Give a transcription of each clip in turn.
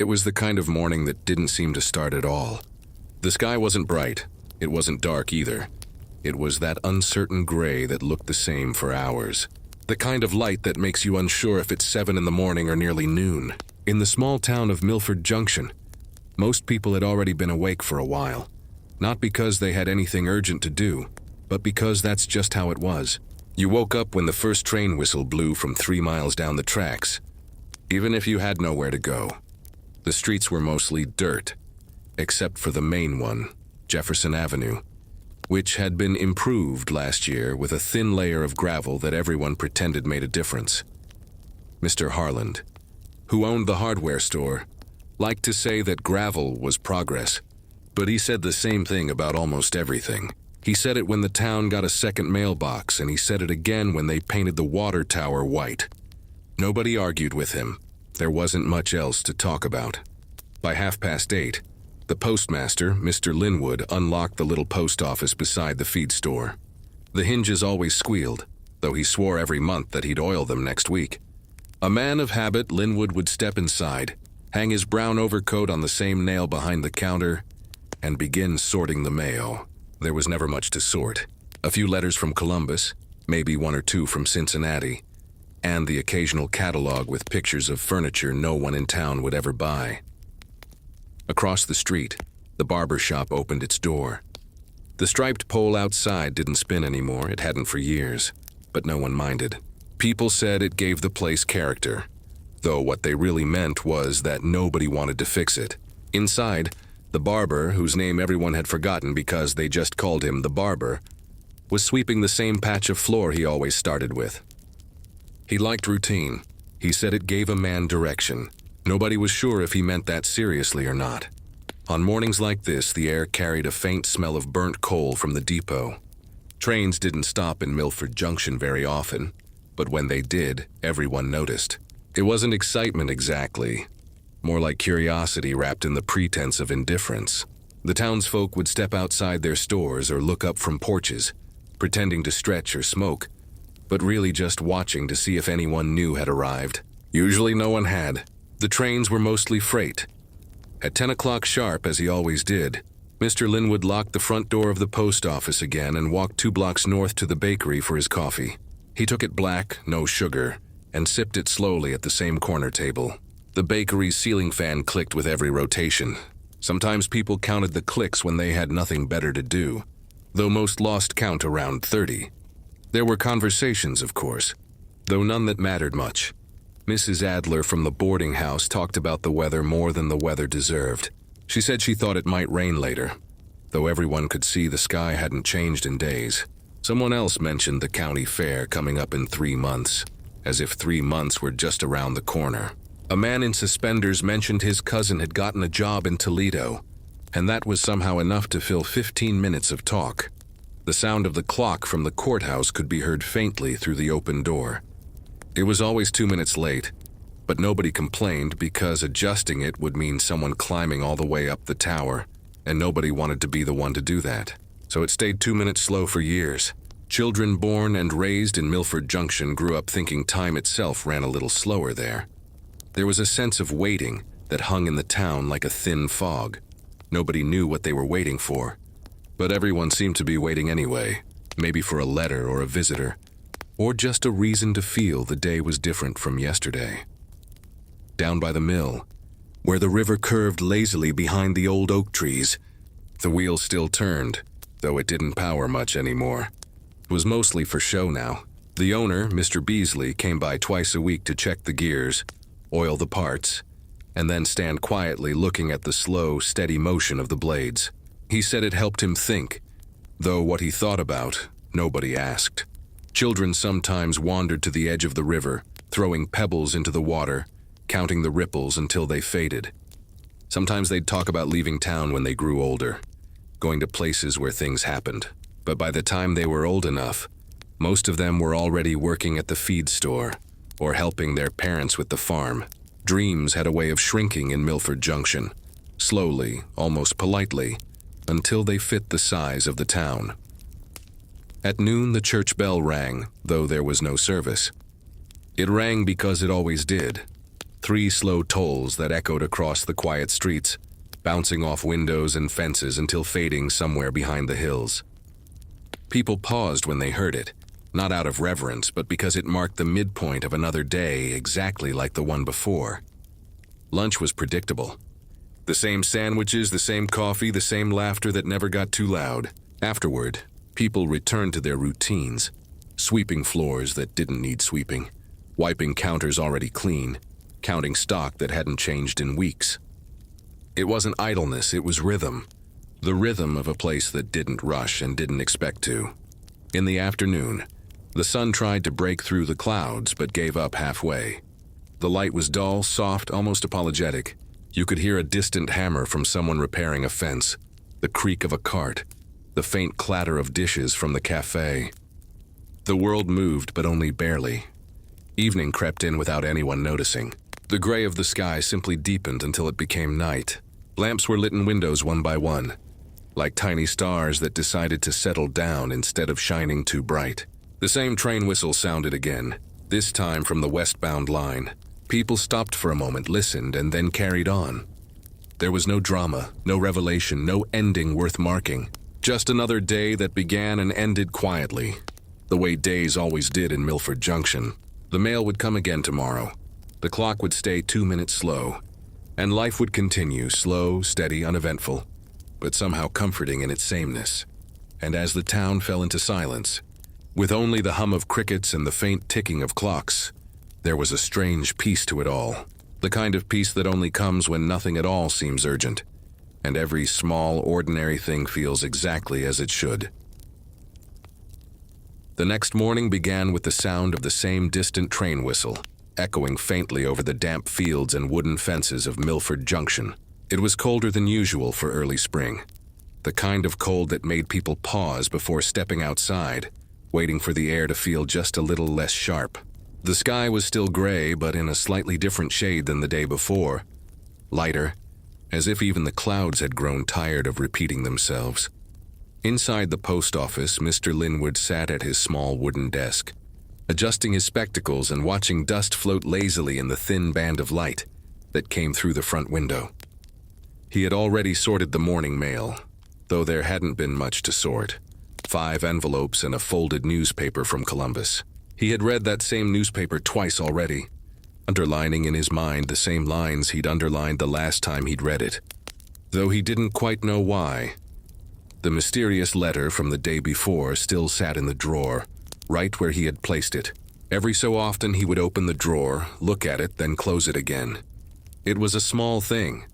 It was the kind of morning that didn't seem to start at all. The sky wasn't bright. It wasn't dark either. It was that uncertain gray that looked the same for hours. The kind of light that makes you unsure if it's 7 in the morning or nearly noon. In the small town of Milford Junction, most people had already been awake for a while. Not because they had anything urgent to do, but because that's just how it was. You woke up when the first train whistle blew from 3 miles down the tracks, even if you had nowhere to go. The streets were mostly dirt, except for the main one, Jefferson Avenue, which had been improved last year with a thin layer of gravel that everyone pretended made a difference. Mr. Harland, who owned the hardware store, liked to say that gravel was progress, but he said the same thing about almost everything. He said it when the town got a second mailbox, and he said it again when they painted the water tower white. Nobody argued with him. There wasn't much else to talk about. By 8:30, the postmaster, Mr. Linwood, unlocked the little post office beside the feed store. The hinges always squealed, though he swore every month that he'd oil them next week. A man of habit, Linwood would step inside, hang his brown overcoat on the same nail behind the counter, and begin sorting the mail. There was never much to sort. A few letters from Columbus, maybe 1 or 2 from Cincinnati, and the occasional catalog with pictures of furniture no one in town would ever buy. Across the street, the barber shop opened its door. The striped pole outside didn't spin anymore. It hadn't for years, but no one minded. People said it gave the place character, though what they really meant was that nobody wanted to fix it. Inside, the barber, whose name everyone had forgotten because they just called him the barber, was sweeping the same patch of floor he always started with. He liked routine. He said it gave a man direction. Nobody was sure if he meant that seriously or not. On mornings like this, the air carried a faint smell of burnt coal from the depot. Trains didn't stop in Milford Junction very often, but when they did, everyone noticed. It wasn't excitement exactly, more like curiosity wrapped in the pretense of indifference. The townsfolk would step outside their stores or look up from porches, pretending to stretch or smoke, but really just watching to see if anyone new had arrived. Usually no one had. The trains were mostly freight. At 10 o'clock sharp, as he always did, Mr. Linwood locked the front door of the post office again and walked 2 blocks north to the bakery for his coffee. He took it black, no sugar, and sipped it slowly at the same corner table. The bakery's ceiling fan clicked with every rotation. Sometimes people counted the clicks when they had nothing better to do, though most lost count around 30. There were conversations, of course, though none that mattered much. Mrs. Adler from the boarding house talked about the weather more than the weather deserved. She said she thought it might rain later, though everyone could see the sky hadn't changed in days. Someone else mentioned the county fair coming up in 3 months, as if 3 months were just around the corner. A man in suspenders mentioned his cousin had gotten a job in Toledo, and that was somehow enough to fill 15 minutes of talk. The sound of the clock from the courthouse could be heard faintly through the open door. It was always 2 minutes late, but nobody complained because adjusting it would mean someone climbing all the way up the tower, and nobody wanted to be the one to do that. So it stayed 2 minutes slow for years. Children born and raised in Milford Junction grew up thinking time itself ran a little slower there. There was a sense of waiting that hung in the town like a thin fog. Nobody knew what they were waiting for, but everyone seemed to be waiting anyway, maybe for a letter or a visitor, or just a reason to feel the day was different from yesterday. Down by the mill, where the river curved lazily behind the old oak trees, the wheel still turned, though it didn't power much anymore. It was mostly for show now. The owner, Mr. Beasley, came by twice a week to check the gears, oil the parts, and then stand quietly looking at the slow, steady motion of the blades. He said it helped him think, though what he thought about, nobody asked. Children sometimes wandered to the edge of the river, throwing pebbles into the water, counting the ripples until they faded. Sometimes they'd talk about leaving town when they grew older, going to places where things happened. But by the time they were old enough, most of them were already working at the feed store or helping their parents with the farm. Dreams had a way of shrinking in Milford Junction, slowly, almost politely, until they fit the size of the town. At noon, the church bell rang, though there was no service. It rang because it always did. 3 slow tolls that echoed across the quiet streets, bouncing off windows and fences until fading somewhere behind the hills. People paused when they heard it, not out of reverence, but because it marked the midpoint of another day exactly like the one before. Lunch was predictable. The same sandwiches, the same coffee, the same laughter that never got too loud. Afterward, people returned to their routines, sweeping floors that didn't need sweeping, wiping counters already clean, counting stock that hadn't changed in weeks. It wasn't idleness, it was rhythm. The rhythm of a place that didn't rush and didn't expect to. In the afternoon, the sun tried to break through the clouds but gave up halfway. The light was dull, soft, almost apologetic. You could hear a distant hammer from someone repairing a fence, the creak of a cart, the faint clatter of dishes from the cafe. The world moved, but only barely. Evening crept in without anyone noticing. The gray of the sky simply deepened until it became night. Lamps were lit in windows one by one, like tiny stars that decided to settle down instead of shining too bright. The same train whistle sounded again, this time from the westbound line. People stopped for a moment, listened, and then carried on. There was no drama, no revelation, no ending worth marking. Just another day that began and ended quietly, the way days always did in Milford Junction. The mail would come again tomorrow. The clock would stay 2 minutes slow, and life would continue, slow, steady, uneventful, but somehow comforting in its sameness. And as the town fell into silence, with only the hum of crickets and the faint ticking of clocks, there was a strange peace to it all, the kind of peace that only comes when nothing at all seems urgent, and every small, ordinary thing feels exactly as it should. The next morning began with the sound of the same distant train whistle, echoing faintly over the damp fields and wooden fences of Milford Junction. It was colder than usual for early spring, the kind of cold that made people pause before stepping outside, waiting for the air to feel just a little less sharp. The sky was still gray, but in a slightly different shade than the day before, lighter, as if even the clouds had grown tired of repeating themselves. Inside the post office, Mr. Linwood sat at his small wooden desk, adjusting his spectacles and watching dust float lazily in the thin band of light that came through the front window. He had already sorted the morning mail, though there hadn't been much to sort. 5 envelopes and a folded newspaper from Columbus. He had read that same newspaper twice already, underlining in his mind the same lines he'd underlined the last time he'd read it, though he didn't quite know why. The mysterious letter from the day before still sat in the drawer, right where he had placed it. Every so often he would open the drawer, look at it, then close it again. It was a small thing,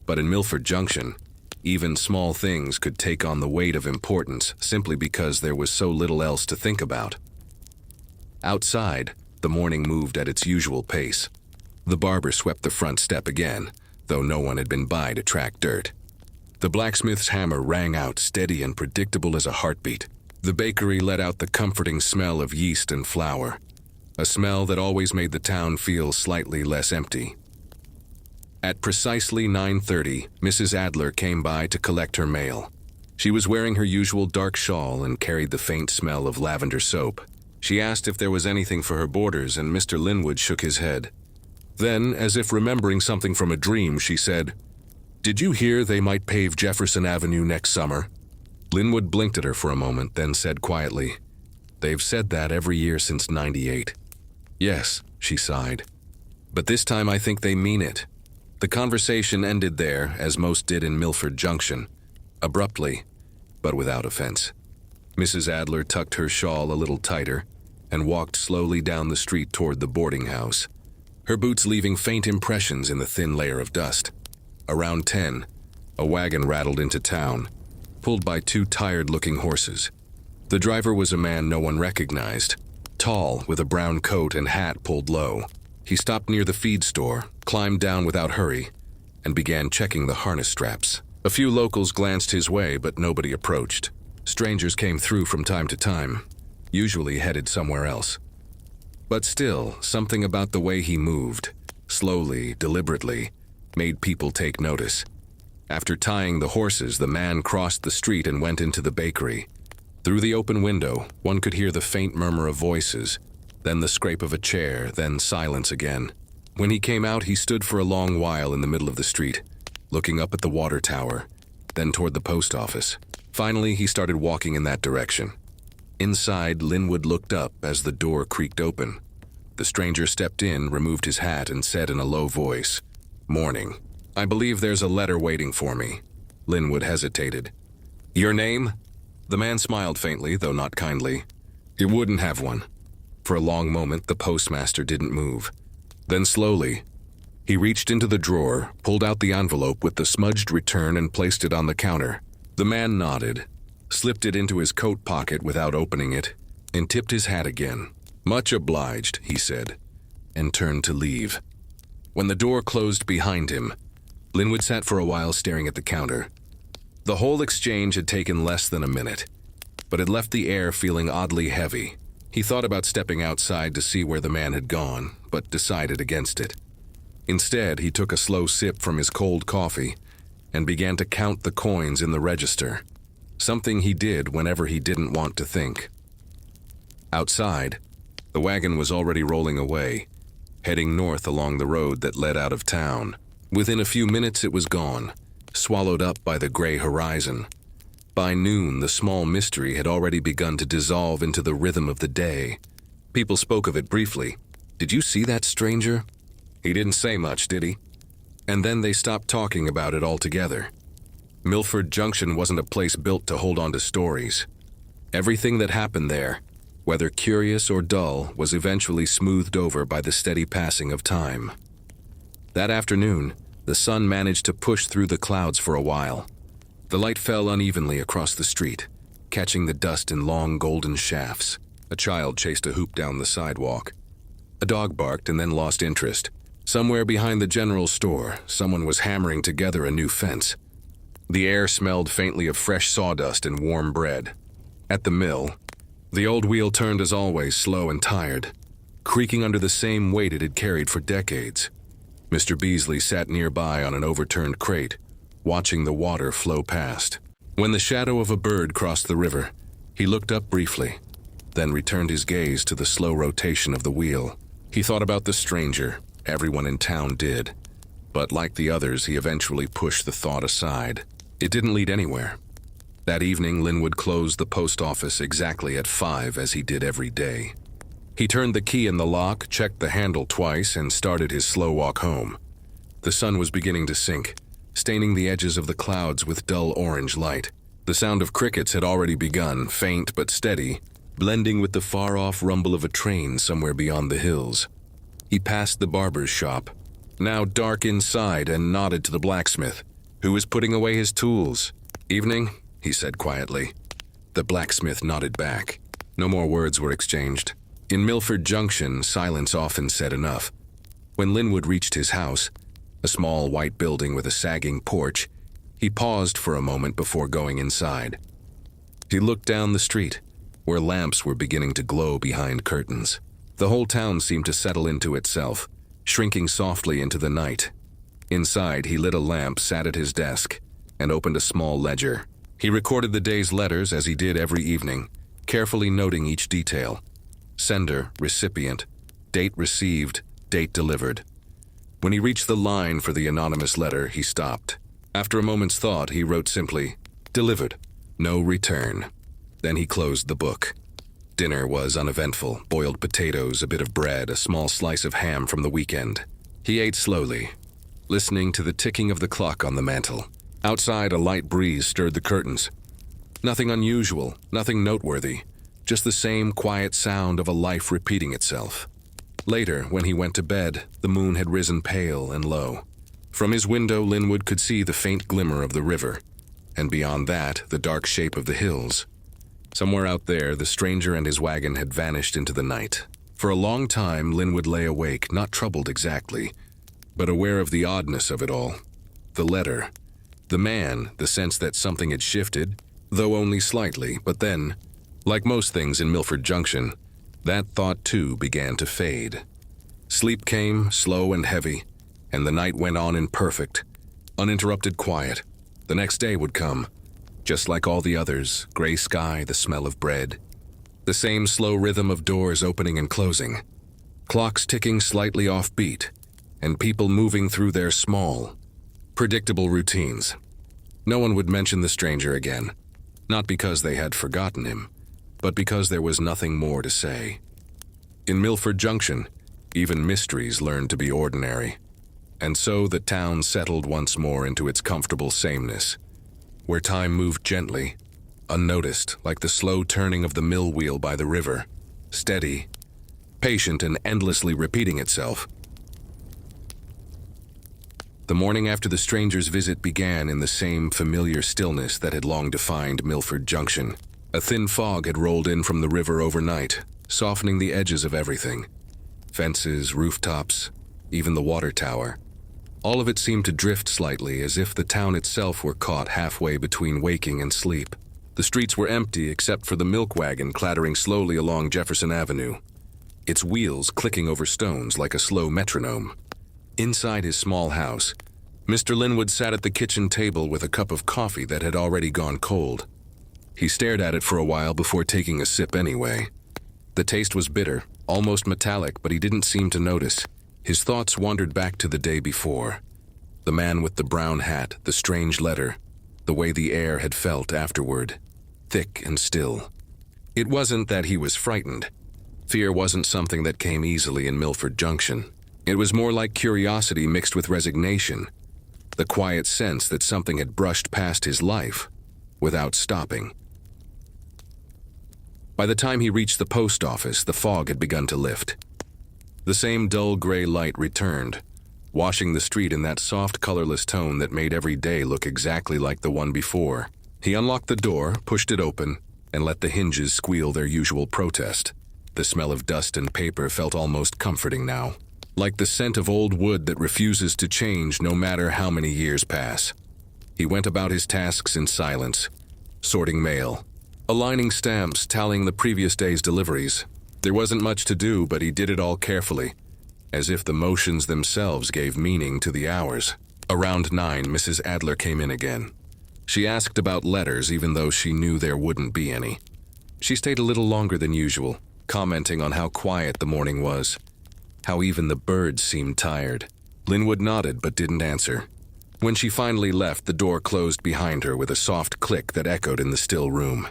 but in Milford Junction, even small things could take on the weight of importance simply because there was so little else to think about. Outside, the morning moved at its usual pace. The barber swept the front step again, though no one had been by to track dirt. The blacksmith's hammer rang out, steady and predictable as a heartbeat. The bakery let out the comforting smell of yeast and flour, a smell that always made the town feel slightly less empty. At precisely 9:30, Mrs. Adler came by to collect her mail. She was wearing her usual dark shawl and carried the faint smell of lavender soap. She asked if there was anything for her boarders, and Mr. Linwood shook his head. Then, as if remembering something from a dream, she said, "Did you hear they might pave Jefferson Avenue next summer?" Linwood blinked at her for a moment, then said quietly, "They've said that every year since '98. "Yes," she sighed. "But this time I think they mean it." The conversation ended there, as most did in Milford Junction, abruptly, but without offense. Mrs. Adler tucked her shawl a little tighter and walked slowly down the street toward the boarding house, her boots leaving faint impressions in the thin layer of dust. Around 10, a wagon rattled into town, pulled by 2 tired-looking horses. The driver was a man no one recognized, tall, with a brown coat and hat pulled low. He stopped near the feed store, climbed down without hurry, and began checking the harness straps. A few locals glanced his way, but nobody approached. Strangers came through from time to time, usually headed somewhere else. But still, something about the way he moved, slowly, deliberately, made people take notice. After tying the horses, the man crossed the street and went into the bakery. Through the open window, one could hear the faint murmur of voices, then the scrape of a chair, then silence again. When he came out, he stood for a long while in the middle of the street, looking up at the water tower, then toward the post office. Finally, he started walking in that direction. Inside, Linwood looked up as the door creaked open. The stranger stepped in, removed his hat, and said in a low voice, "Morning. I believe there's a letter waiting for me." Linwood hesitated. "Your name?" The man smiled faintly, though not kindly. "You wouldn't have one." For a long moment, the postmaster didn't move. Then slowly, he reached into the drawer, pulled out the envelope with the smudged return and placed it on the counter. The man nodded, slipped it into his coat pocket without opening it, and tipped his hat again. "Much obliged," he said, and turned to leave. When the door closed behind him, Linwood sat for a while staring at the counter. The whole exchange had taken less than a minute, but it left the air feeling oddly heavy. He thought about stepping outside to see where the man had gone, but decided against it. Instead, he took a slow sip from his cold coffee and began to count the coins in the register, something he did whenever he didn't want to think. Outside, the wagon was already rolling away, heading north along the road that led out of town. Within a few minutes it was gone, swallowed up by the gray horizon. By noon, the small mystery had already begun to dissolve into the rhythm of the day. People spoke of it briefly. "Did you see that stranger?" "He didn't say much, did he?" And then they stopped talking about it altogether. Milford Junction wasn't a place built to hold on to stories. Everything that happened there, whether curious or dull, was eventually smoothed over by the steady passing of time. That afternoon, the sun managed to push through the clouds for a while. The light fell unevenly across the street, catching the dust in long golden shafts. A child chased a hoop down the sidewalk. A dog barked and then lost interest. Somewhere behind the general store, someone was hammering together a new fence. The air smelled faintly of fresh sawdust and warm bread. At the mill, the old wheel turned as always, slow and tired, creaking under the same weight it had carried for decades. Mr. Beasley sat nearby on an overturned crate, watching the water flow past. When the shadow of a bird crossed the river, he looked up briefly, then returned his gaze to the slow rotation of the wheel. He thought about the stranger. Everyone in town did. But like the others, he eventually pushed the thought aside. It didn't lead anywhere. That evening, Linwood closed the post office exactly at 5, as he did every day. He turned the key in the lock, checked the handle twice, and started his slow walk home. The sun was beginning to sink, staining the edges of the clouds with dull orange light. The sound of crickets had already begun, faint but steady, blending with the far-off rumble of a train somewhere beyond the hills. He passed the barber's shop, now dark inside, and nodded to the blacksmith, who was putting away his tools. "Evening," he said quietly. The blacksmith nodded back. No more words were exchanged. In Milford Junction, silence often said enough. When Linwood reached his house, a small white building with a sagging porch, he paused for a moment before going inside. He looked down the street, where lamps were beginning to glow behind curtains. The whole town seemed to settle into itself, shrinking softly into the night. Inside, he lit a lamp, sat at his desk, and opened a small ledger. He recorded the day's letters as he did every evening, carefully noting each detail. Sender, recipient, date received, date delivered. When he reached the line for the anonymous letter, he stopped. After a moment's thought, he wrote simply, "Delivered, no return." Then he closed the book. Dinner was uneventful: boiled potatoes, a bit of bread, a small slice of ham from the weekend. He ate slowly, listening to the ticking of the clock on the mantel. Outside, a light breeze stirred the curtains. Nothing unusual, nothing noteworthy, just the same quiet sound of a life repeating itself. Later, when he went to bed, the moon had risen pale and low. From his window, Linwood could see the faint glimmer of the river, and beyond that, the dark shape of the hills. Somewhere out there, the stranger and his wagon had vanished into the night. For a long time, Linwood lay awake, not troubled exactly, but aware of the oddness of it all. The letter, the man, the sense that something had shifted, though only slightly, but then, like most things in Milford Junction, that thought too began to fade. Sleep came, slow and heavy, and the night went on in perfect, uninterrupted quiet. The next day would come, just like all the others, gray sky, the smell of bread. The same slow rhythm of doors opening and closing, clocks ticking slightly off beat, and people moving through their small, predictable routines. No one would mention the stranger again, not because they had forgotten him, but because there was nothing more to say. In Milford Junction, even mysteries learned to be ordinary, and so the town settled once more into its comfortable sameness, where time moved gently, unnoticed, like the slow turning of the mill wheel by the river, steady, patient, and endlessly repeating itself. The morning after the stranger's visit began in the same familiar stillness that had long defined Milford Junction. A thin fog had rolled in from the river overnight, softening the edges of everything. Fences, rooftops, even the water tower. All of it seemed to drift slightly, as if the town itself were caught halfway between waking and sleep. The streets were empty except for the milk wagon clattering slowly along Jefferson Avenue, its wheels clicking over stones like a slow metronome. Inside his small house, Mr. Linwood sat at the kitchen table with a cup of coffee that had already gone cold. He stared at it for a while before taking a sip anyway. The taste was bitter, almost metallic, but he didn't seem to notice. His thoughts wandered back to the day before. The man with the brown hat, the strange letter, the way the air had felt afterward, thick and still. It wasn't that he was frightened. Fear wasn't something that came easily in Milford Junction. It was more like curiosity mixed with resignation, the quiet sense that something had brushed past his life without stopping. By the time he reached the post office, the fog had begun to lift. The same dull gray light returned, washing the street in that soft, colorless tone that made every day look exactly like the one before. He unlocked the door, pushed it open, and let the hinges squeal their usual protest. The smell of dust and paper felt almost comforting now, like the scent of old wood that refuses to change no matter how many years pass. He went about his tasks in silence, sorting mail, aligning stamps, tallying the previous day's deliveries. There wasn't much to do, but he did it all carefully, as if the motions themselves gave meaning to the hours. Around 9, Mrs. Adler came in again. She asked about letters, even though she knew there wouldn't be any. She stayed a little longer than usual, commenting on how quiet the morning was, how even the birds seemed tired. Linwood nodded but didn't answer. When she finally left, the door closed behind her with a soft click that echoed in the still room.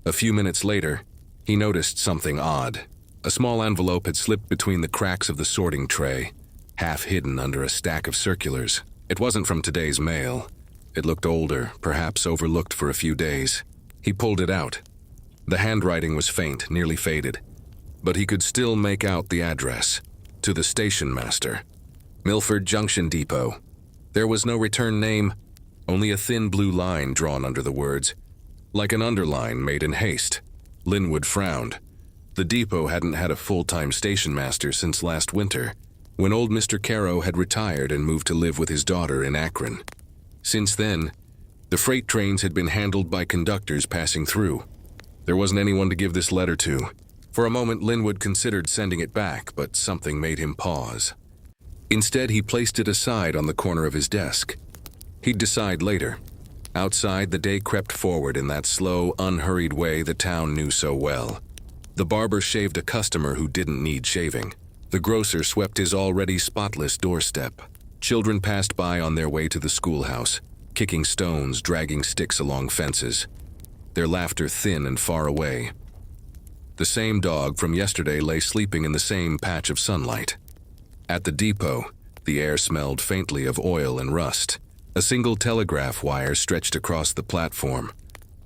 A few minutes later, he noticed something odd. A small envelope had slipped between the cracks of the sorting tray, half hidden under a stack of circulars. It wasn't from today's mail. It looked older, perhaps overlooked for a few days. He pulled it out. The handwriting was faint, nearly faded, but he could still make out the address. To the station master. Milford Junction Depot. There was no return name, only a thin blue line drawn under the words, like an underline made in haste. Linwood frowned. The depot hadn't had a full-time station master since last winter, when old Mr. Caro had retired and moved to live with his daughter in Akron. Since then, the freight trains had been handled by conductors passing through. There wasn't anyone to give this letter to. For a moment, Linwood considered sending it back, but something made him pause. Instead, he placed it aside on the corner of his desk. He'd decide later. Outside, the day crept forward in that slow, unhurried way the town knew so well. The barber shaved a customer who didn't need shaving. The grocer swept his already spotless doorstep. Children passed by on their way to the schoolhouse, kicking stones, dragging sticks along fences, their laughter thin and far away. The same dog from yesterday lay sleeping in the same patch of sunlight. At the depot, the air smelled faintly of oil and rust. A single telegraph wire stretched across the platform,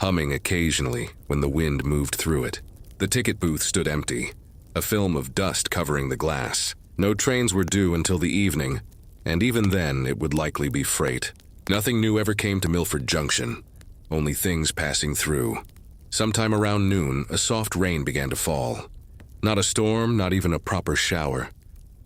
humming occasionally when the wind moved through it. The ticket booth stood empty, a film of dust covering the glass. No trains were due until the evening, and even then it would likely be freight. Nothing new ever came to Milford Junction, only things passing through. Sometime around noon, a soft rain began to fall. Not a storm, not even a proper shower.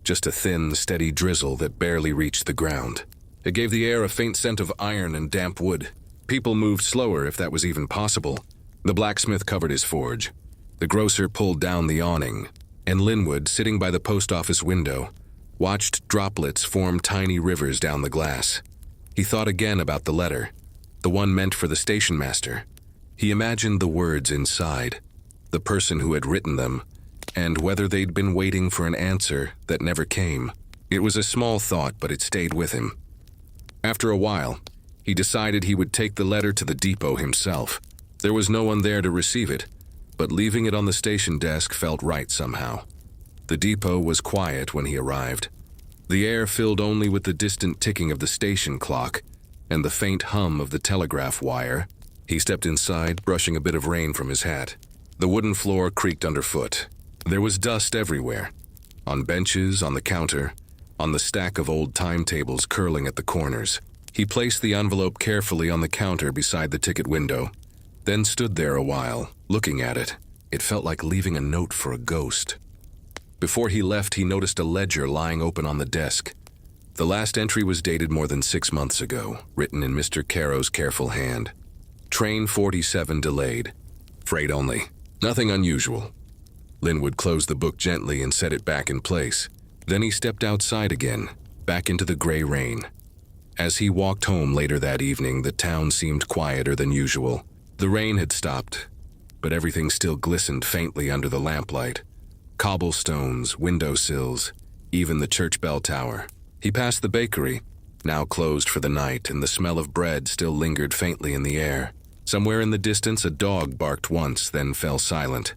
Just a thin, steady drizzle that barely reached the ground. It gave the air a faint scent of iron and damp wood. People moved slower, if that was even possible. The blacksmith covered his forge. The grocer pulled down the awning, and Linwood, sitting by the post office window, watched droplets form tiny rivers down the glass. He thought again about the letter, the one meant for the station master. He imagined the words inside, the person who had written them, and whether they'd been waiting for an answer that never came. It was a small thought, but it stayed with him. After a while, he decided he would take the letter to the depot himself. There was no one there to receive it, but leaving it on the station desk felt right somehow. The depot was quiet when he arrived. The air filled only with the distant ticking of the station clock and the faint hum of the telegraph wire. He stepped inside, brushing a bit of rain from his hat. The wooden floor creaked underfoot. There was dust everywhere. On benches, on the counter, on the stack of old timetables curling at the corners. He placed the envelope carefully on the counter beside the ticket window, then stood there a while, looking at it. It felt like leaving a note for a ghost. Before he left, he noticed a ledger lying open on the desk. The last entry was dated more than 6 months ago, written in Mr. Caro's careful hand. Train 47 delayed. Freight only. Nothing unusual. Linwood closed the book gently and set it back in place. Then he stepped outside again, back into the gray rain. As he walked home later that evening, the town seemed quieter than usual. The rain had stopped, but everything still glistened faintly under the lamplight. Cobblestones, windowsills, even the church bell tower. He passed the bakery, now closed for the night, and the smell of bread still lingered faintly in the air. Somewhere in the distance, a dog barked once, then fell silent.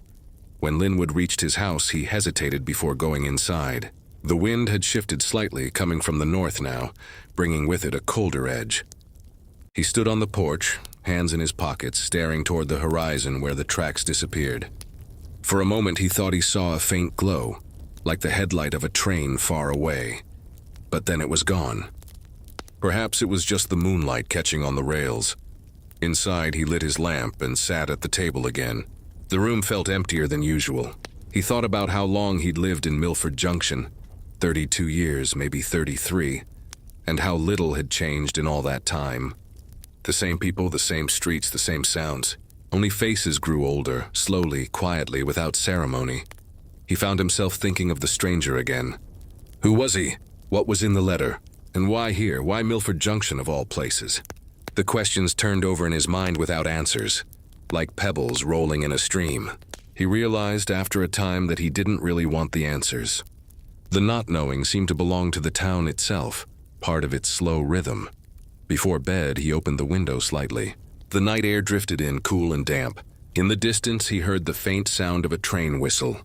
When Linwood reached his house, he hesitated before going inside. The wind had shifted slightly, coming from the north now, bringing with it a colder edge. He stood on the porch, hands in his pockets, staring toward the horizon where the tracks disappeared. For a moment he thought he saw a faint glow, like the headlight of a train far away. But then it was gone. Perhaps it was just the moonlight catching on the rails. Inside, he lit his lamp and sat at the table again. The room felt emptier than usual. He thought about how long he'd lived in Milford Junction, 32 years, maybe 33, and how little had changed in all that time. The same people, the same streets, the same sounds. Only faces grew older, slowly, quietly, without ceremony. He found himself thinking of the stranger again. Who was he? What was in the letter? And why here? Why Milford Junction of all places? The questions turned over in his mind without answers, like pebbles rolling in a stream. He realized after a time that he didn't really want the answers. The not knowing seemed to belong to the town itself, part of its slow rhythm. Before bed, he opened the window slightly. The night air drifted in, cool and damp. In the distance, he heard the faint sound of a train whistle,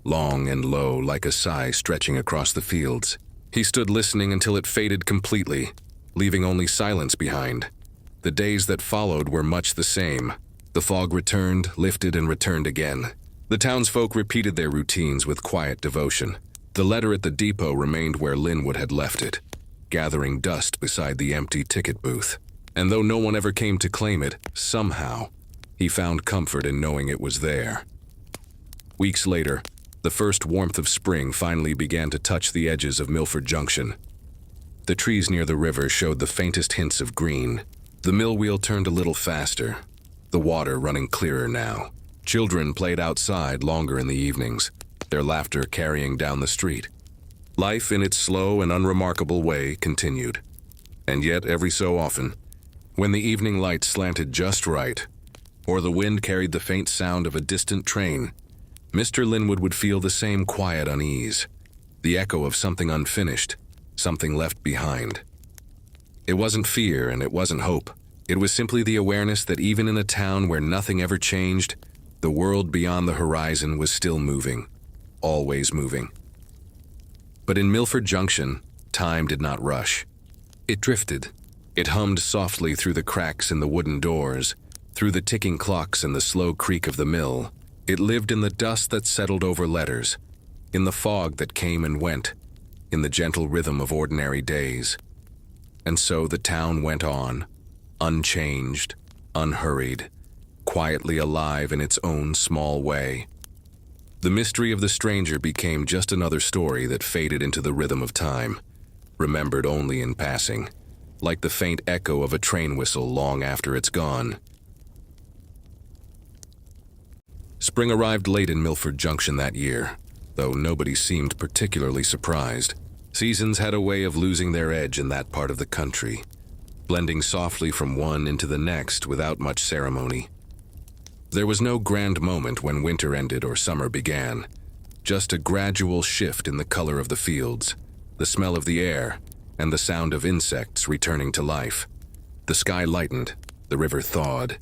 long and low, like a sigh stretching across the fields. He stood listening until it faded completely, leaving only silence behind. The days that followed were much the same. The fog returned, lifted, and returned again. The townsfolk repeated their routines with quiet devotion. The letter at the depot remained where Linwood had left it, gathering dust beside the empty ticket booth. And though no one ever came to claim it, somehow, he found comfort in knowing it was there. Weeks later, the first warmth of spring finally began to touch the edges of Milford Junction. The trees near the river showed the faintest hints of green. The mill wheel turned a little faster, the water running clearer now. Children played outside longer in the evenings, their laughter carrying down the street. Life, in its slow and unremarkable way, continued. And yet, every so often, when the evening light slanted just right, or the wind carried the faint sound of a distant train, Mr. Linwood would feel the same quiet unease, the echo of something unfinished, something left behind. It wasn't fear and it wasn't hope. It was simply the awareness that even in a town where nothing ever changed, the world beyond the horizon was still moving, always moving. But in Milford Junction, time did not rush. It drifted. It hummed softly through the cracks in the wooden doors, through the ticking clocks and the slow creak of the mill. It lived in the dust that settled over letters, in the fog that came and went, in the gentle rhythm of ordinary days. And so the town went on, unchanged, unhurried, quietly alive in its own small way. The mystery of the stranger became just another story that faded into the rhythm of time, remembered only in passing, like the faint echo of a train whistle long after it's gone. Spring arrived late in Milford Junction that year, though nobody seemed particularly surprised. Seasons had a way of losing their edge in that part of the country, blending softly from one into the next without much ceremony. There was no grand moment when winter ended or summer began, just a gradual shift in the color of the fields, the smell of the air, and the sound of insects returning to life. The sky lightened, the river thawed,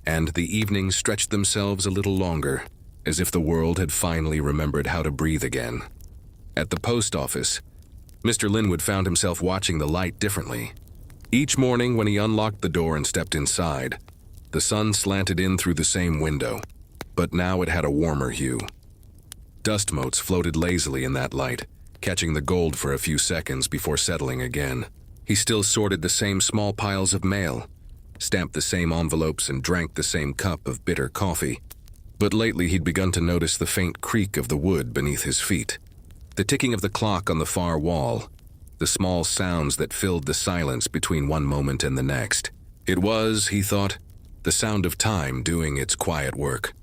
and the evenings stretched themselves a little longer, as if the world had finally remembered how to breathe again. At the post office, Mr. Linwood found himself watching the light differently. Each morning when he unlocked the door and stepped inside, the sun slanted in through the same window, but now it had a warmer hue. Dust motes floated lazily in that light, catching the gold for a few seconds before settling again. He still sorted the same small piles of mail, stamped the same envelopes, and drank the same cup of bitter coffee. But lately he'd begun to notice the faint creak of the wood beneath his feet, the ticking of the clock on the far wall, the small sounds that filled the silence between one moment and the next. It was, he thought, the sound of time doing its quiet work.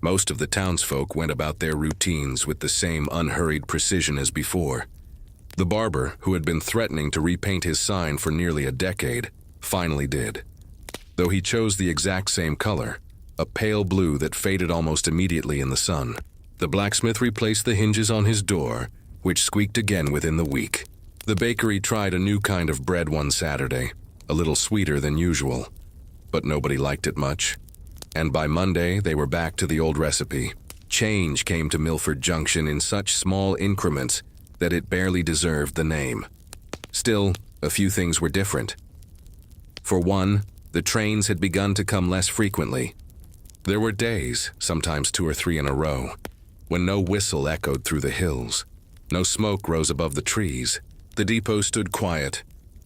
Most of the townsfolk went about their routines with the same unhurried precision as before. The barber, who had been threatening to repaint his sign for nearly a decade, finally did. Though he chose the exact same color, a pale blue that faded almost immediately in the sun. The blacksmith replaced the hinges on his door, which squeaked again within the week. The bakery tried a new kind of bread one Saturday, a little sweeter than usual, but nobody liked it much. And by Monday, they were back to the old recipe. Change came to Milford Junction in such small increments that it barely deserved the name. Still, a few things were different. For one, the trains had begun to come less frequently. There were days, sometimes 2 or 3 in a row, when no whistle echoed through the hills, no smoke rose above the trees. The depot stood quiet,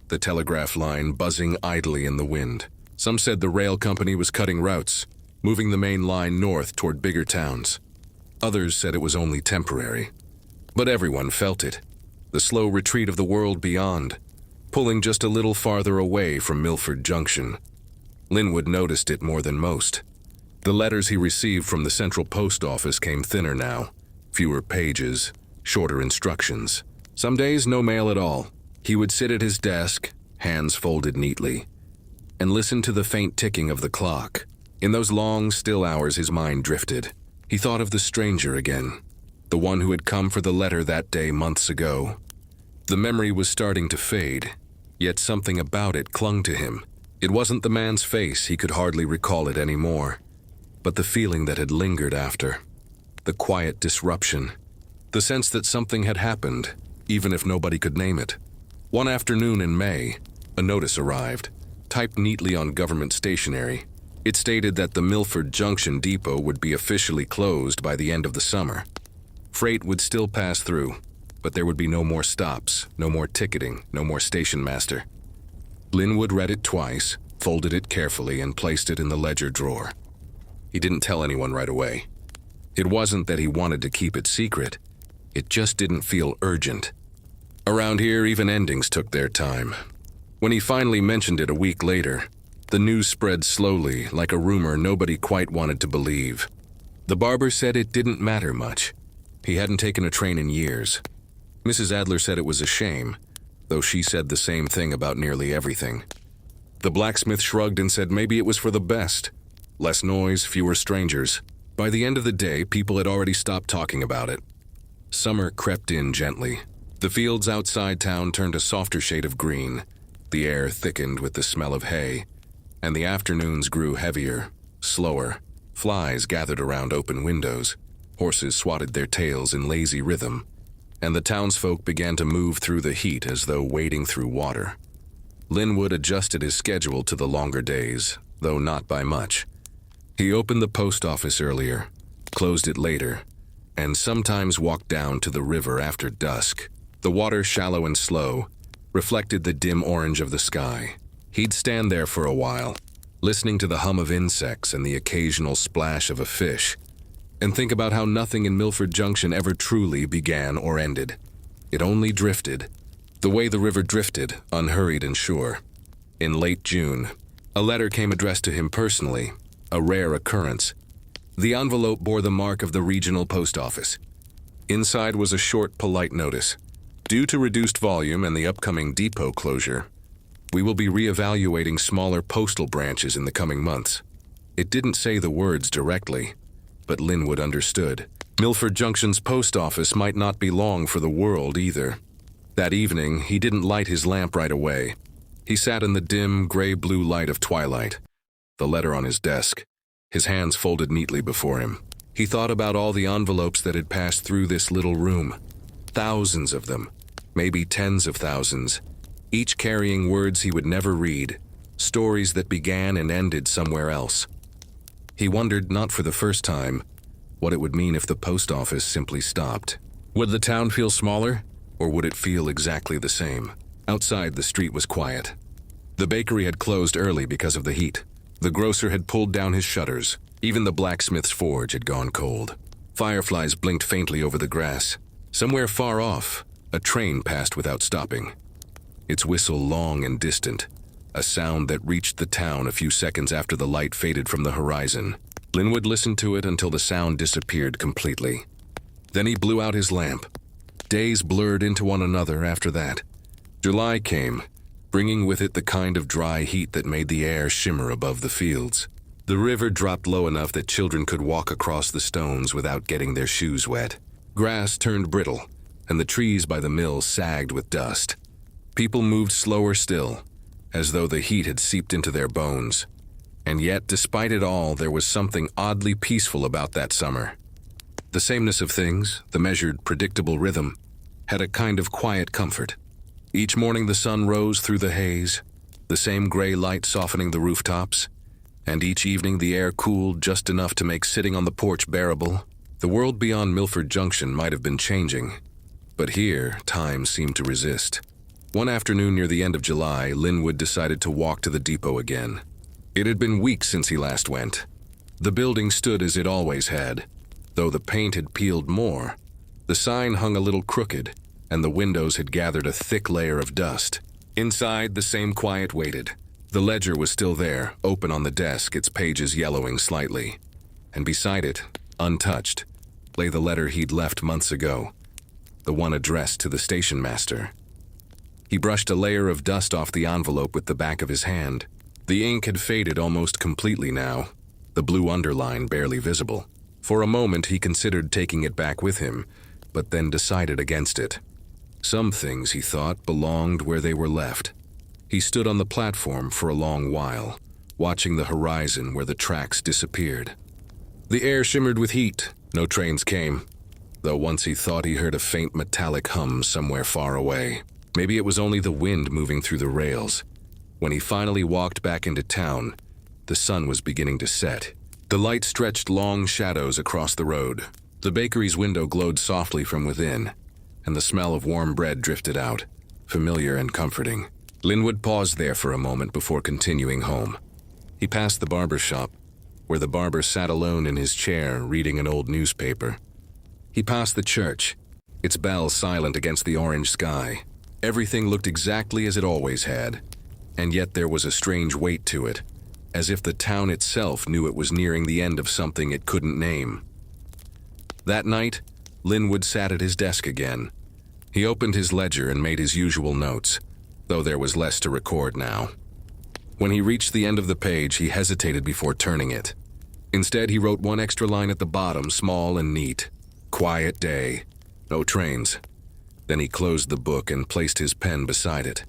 the telegraph line buzzing idly in the wind. Some said the rail company was cutting routes, moving the main line north toward bigger towns. Others said it was only temporary. But everyone felt it, the slow retreat of the world beyond, pulling just a little farther away from Milford Junction. Linwood noticed it more than most. The letters he received from the central post office came thinner now, fewer pages, shorter instructions. Some days no mail at all. He would sit at his desk, hands folded neatly, and listen to the faint ticking of the clock. In those long, still hours his mind drifted. He thought of the stranger again, the one who had come for the letter that day months ago. The memory was starting to fade, yet something about it clung to him. It wasn't the man's face, he could hardly recall it anymore, but the feeling that had lingered after. The quiet disruption, the sense that something had happened, even if nobody could name it. One afternoon in May, a notice arrived, typed neatly on government stationery. It stated that the Milford Junction depot would be officially closed by the end of the summer. Freight would still pass through, but there would be no more stops, no more ticketing, no more station master. Linwood read it twice, folded it carefully, and placed it in the ledger drawer. He didn't tell anyone right away. It wasn't that he wanted to keep it secret. It just didn't feel urgent. Around here, even endings took their time. When he finally mentioned it a week later, the news spread slowly, like a rumor nobody quite wanted to believe. The barber said it didn't matter much. He hadn't taken a train in years. Mrs. Adler said it was a shame, though she said the same thing about nearly everything. The blacksmith shrugged and said maybe it was for the best. Less noise, fewer strangers. By the end of the day, people had already stopped talking about it. Summer crept in gently. The fields outside town turned a softer shade of green. The air thickened with the smell of hay, and the afternoons grew heavier, slower. Flies gathered around open windows. Horses swatted their tails in lazy rhythm, and the townsfolk began to move through the heat as though wading through water. Linwood adjusted his schedule to the longer days, though not by much. He opened the post office earlier, closed it later, and sometimes walked down to the river after dusk. The water, shallow and slow, reflected the dim orange of the sky. He'd stand there for a while, listening to the hum of insects and the occasional splash of a fish, and think about how nothing in Milford Junction ever truly began or ended. It only drifted, the way the river drifted, unhurried and sure. In late June, a letter came addressed to him personally, a rare occurrence. The envelope bore the mark of the regional post office. Inside was a short, polite notice. Due to reduced volume and the upcoming depot closure, we will be reevaluating smaller postal branches in the coming months. It didn't say the words directly, but Linwood understood. Milford Junction's post office might not be long for the world either. That evening, he didn't light his lamp right away. He sat in the dim, gray-blue light of twilight, the letter on his desk, his hands folded neatly before him. He thought about all the envelopes that had passed through this little room. Thousands of them, maybe tens of thousands, each carrying words he would never read, stories that began and ended somewhere else. He wondered, not for the first time, what it would mean if the post office simply stopped. Would the town feel smaller, or would it feel exactly the same? Outside, the street was quiet. The bakery had closed early because of the heat. The grocer had pulled down his shutters. Even the blacksmith's forge had gone cold. Fireflies blinked faintly over the grass. Somewhere far off, a train passed without stopping. Its whistle long and distant, a sound that reached the town a few seconds after the light faded from the horizon. Linwood listened to it until the sound disappeared completely. Then he blew out his lamp. Days blurred into one another after that. July came, bringing with it the kind of dry heat that made the air shimmer above the fields. The river dropped low enough that children could walk across the stones without getting their shoes wet. Grass turned brittle, and the trees by the mill sagged with dust. People moved slower still, as though the heat had seeped into their bones. And yet, despite it all, there was something oddly peaceful about that summer. The sameness of things, the measured, predictable rhythm, had a kind of quiet comfort. Each morning the sun rose through the haze, the same gray light softening the rooftops, and each evening the air cooled just enough to make sitting on the porch bearable. The world beyond Milford Junction might have been changing, but here time seemed to resist. One afternoon near the end of July, Linwood decided to walk to the depot again. It had been weeks since he last went. The building stood as it always had, though the paint had peeled more. The sign hung a little crooked, and the windows had gathered a thick layer of dust. Inside, the same quiet waited. The ledger was still there, open on the desk, its pages yellowing slightly. And beside it, untouched, lay the letter he'd left months ago, the one addressed to the station master. He brushed a layer of dust off the envelope with the back of his hand. The ink had faded almost completely now, the blue underline barely visible. For a moment he considered taking it back with him, but then decided against it. Some things, he thought, belonged where they were left. He stood on the platform for a long while, watching the horizon where the tracks disappeared. The air shimmered with heat. No trains came, though once he thought he heard a faint metallic hum somewhere far away. Maybe it was only the wind moving through the rails. When he finally walked back into town, the sun was beginning to set. The light stretched long shadows across the road. The bakery's window glowed softly from within, and the smell of warm bread drifted out, familiar and comforting. Linwood paused there for a moment before continuing home. He passed the barber shop, where the barber sat alone in his chair reading an old newspaper. He passed the church, its bell silent against the orange sky. Everything looked exactly as it always had, and yet there was a strange weight to it, as if the town itself knew it was nearing the end of something it couldn't name. That night, Linwood sat at his desk again. He opened his ledger and made his usual notes, though there was less to record now. When he reached the end of the page, he hesitated before turning it. Instead, he wrote one extra line at the bottom, small and neat. Quiet day. No trains. Then he closed the book and placed his pen beside it.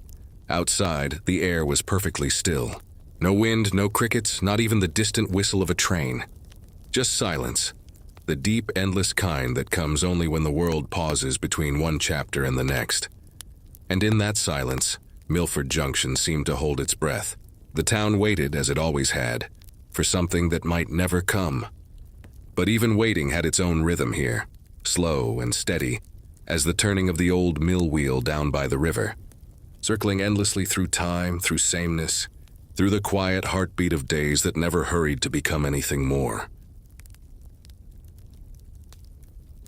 Outside, the air was perfectly still. No wind, no crickets, not even the distant whistle of a train. Just silence. The deep, endless kind that comes only when the world pauses between one chapter and the next. And in that silence, Milford Junction seemed to hold its breath. The town waited, as it always had, for something that might never come. But even waiting had its own rhythm here, slow and steady, as the turning of the old mill wheel down by the river, circling endlessly through time, through sameness, through the quiet heartbeat of days that never hurried to become anything more.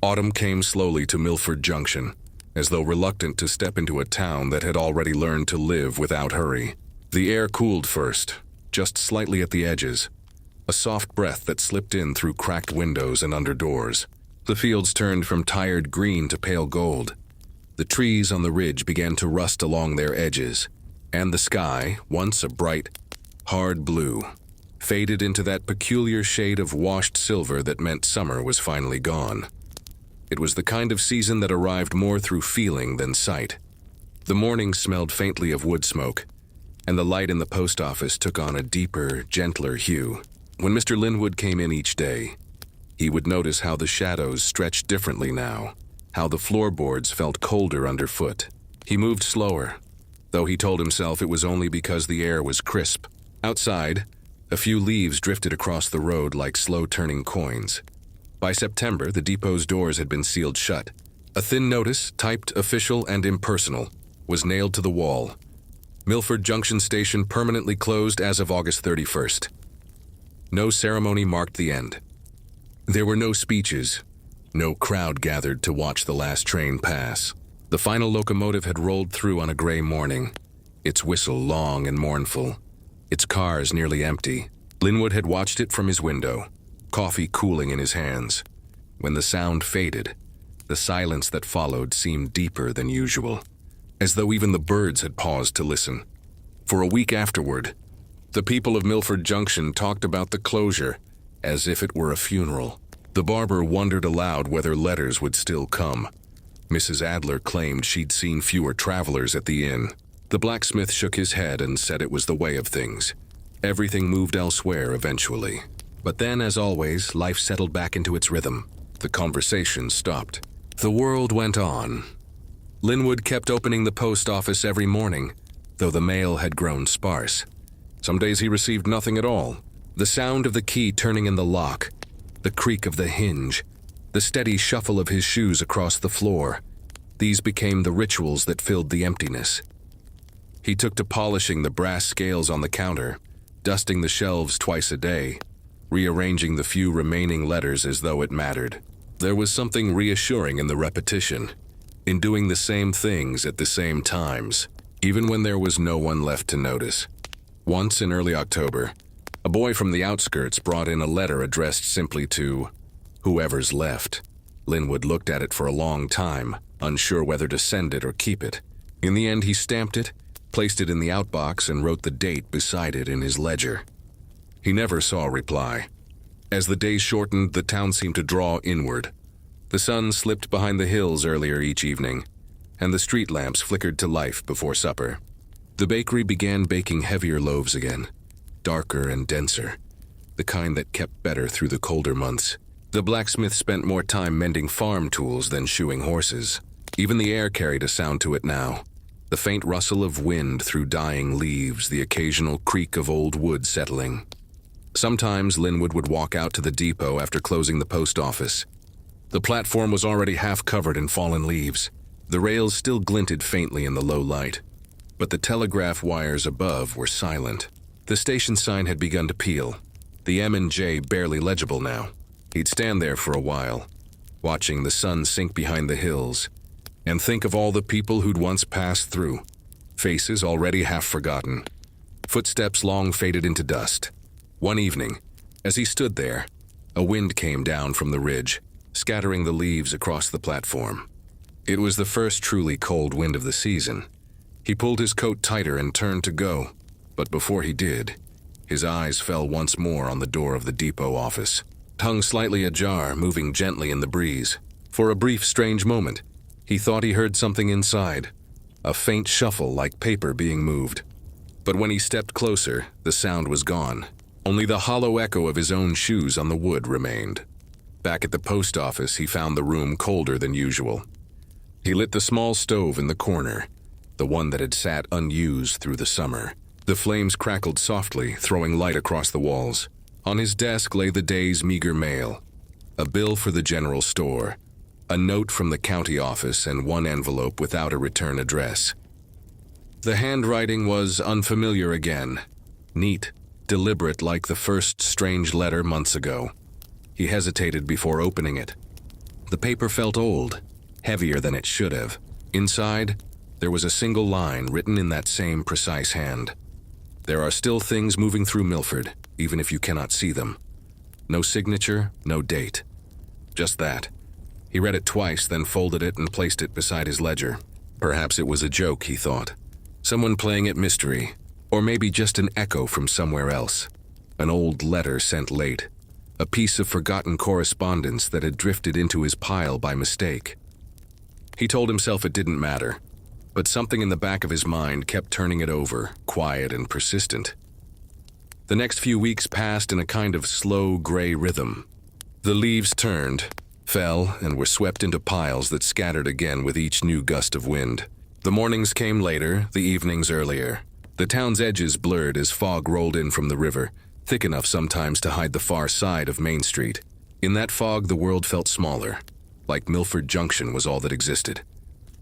Autumn came slowly to Milford Junction, as though reluctant to step into a town that had already learned to live without hurry. The air cooled first, just slightly at the edges, a soft breath that slipped in through cracked windows and under doors. The fields turned from tired green to pale gold. The trees on the ridge began to rust along their edges, and the sky, once a bright, hard blue, faded into that peculiar shade of washed silver that meant summer was finally gone. It was the kind of season that arrived more through feeling than sight. The morning smelled faintly of wood smoke, and the light in the post office took on a deeper, gentler hue. When Mr. Linwood came in each day, he would notice how the shadows stretched differently now, how the floorboards felt colder underfoot. He moved slower, though he told himself it was only because the air was crisp. Outside, a few leaves drifted across the road like slow-turning coins. By September, the depot's doors had been sealed shut. A thin notice, typed official and impersonal, was nailed to the wall. Milford Junction station permanently closed as of August 31st. No ceremony marked the end. There were no speeches. No crowd gathered to watch the last train pass. The final locomotive had rolled through on a gray morning, its whistle long and mournful, its cars nearly empty. Linwood had watched it from his window, coffee cooling in his hands. When the sound faded, the silence that followed seemed deeper than usual, as though even the birds had paused to listen. For a week afterward, the people of Milford Junction talked about the closure as if it were a funeral. The barber wondered aloud whether letters would still come. Mrs. Adler claimed she'd seen fewer travelers at the inn. The blacksmith shook his head and said it was the way of things. Everything moved elsewhere eventually. But then, as always, life settled back into its rhythm. The conversation stopped. The world went on. Linwood kept opening the post office every morning, though the mail had grown sparse. Some days he received nothing at all. The sound of the key turning in the lock, the creak of the hinge, the steady shuffle of his shoes across the floor, these became the rituals that filled the emptiness. He took to polishing the brass scales on the counter, dusting the shelves twice a day, rearranging the few remaining letters as though it mattered. There was something reassuring in the repetition, in doing the same things at the same times, even when there was no one left to notice. Once in early October, a boy from the outskirts brought in a letter addressed simply to whoever's left. Linwood looked at it for a long time, unsure whether to send it or keep it. In the end, he stamped it, placed it in the outbox, and wrote the date beside it in his ledger. He never saw a reply. As the days shortened, the town seemed to draw inward. The sun slipped behind the hills earlier each evening, and the street lamps flickered to life before supper. The bakery began baking heavier loaves again, darker and denser, the kind that kept better through the colder months. The blacksmith spent more time mending farm tools than shoeing horses. Even the air carried a sound to it now. The faint rustle of wind through dying leaves, the occasional creak of old wood settling. Sometimes Linwood would walk out to the depot after closing the post office. The platform was already half covered in fallen leaves. The rails still glinted faintly in the low light, but the telegraph wires above were silent. The station sign had begun to peel, the M and J barely legible now. He'd stand there for a while, watching the sun sink behind the hills, and think of all the people who'd once passed through, faces already half forgotten, footsteps long faded into dust. One evening, as he stood there, a wind came down from the ridge, scattering the leaves across the platform. It was the first truly cold wind of the season. He pulled his coat tighter and turned to go. But before he did, his eyes fell once more on the door of the depot office. It hung slightly ajar, moving gently in the breeze. For a brief, strange moment, he thought he heard something inside, a faint shuffle like paper being moved. But when he stepped closer, the sound was gone. Only the hollow echo of his own shoes on the wood remained. Back at the post office, he found the room colder than usual. He lit the small stove in the corner, the one that had sat unused through the summer. The flames crackled softly, throwing light across the walls. On his desk lay the day's meager mail, a bill for the general store, a note from the county office, and one envelope without a return address. The handwriting was unfamiliar again, neat, deliberate like the first strange letter months ago. He hesitated before opening it. The paper felt old, heavier than it should have. Inside, there was a single line written in that same precise hand. There are still things moving through Milford, even if you cannot see them. No signature, no date. Just that. He read it twice, then folded it and placed it beside his ledger. Perhaps it was a joke, he thought. Someone playing at mystery, or maybe just an echo from somewhere else. An old letter sent late. A piece of forgotten correspondence that had drifted into his pile by mistake. He told himself it didn't matter. but something in the back of his mind kept turning it over, quiet and persistent. The next few weeks passed in a kind of slow gray rhythm. The leaves turned, fell, and were swept into piles that scattered again with each new gust of wind. The mornings came later, the evenings earlier. The town's edges blurred as fog rolled in from the river, thick enough sometimes to hide the far side of Main Street. In that fog, the world felt smaller, like Milford Junction was all that existed,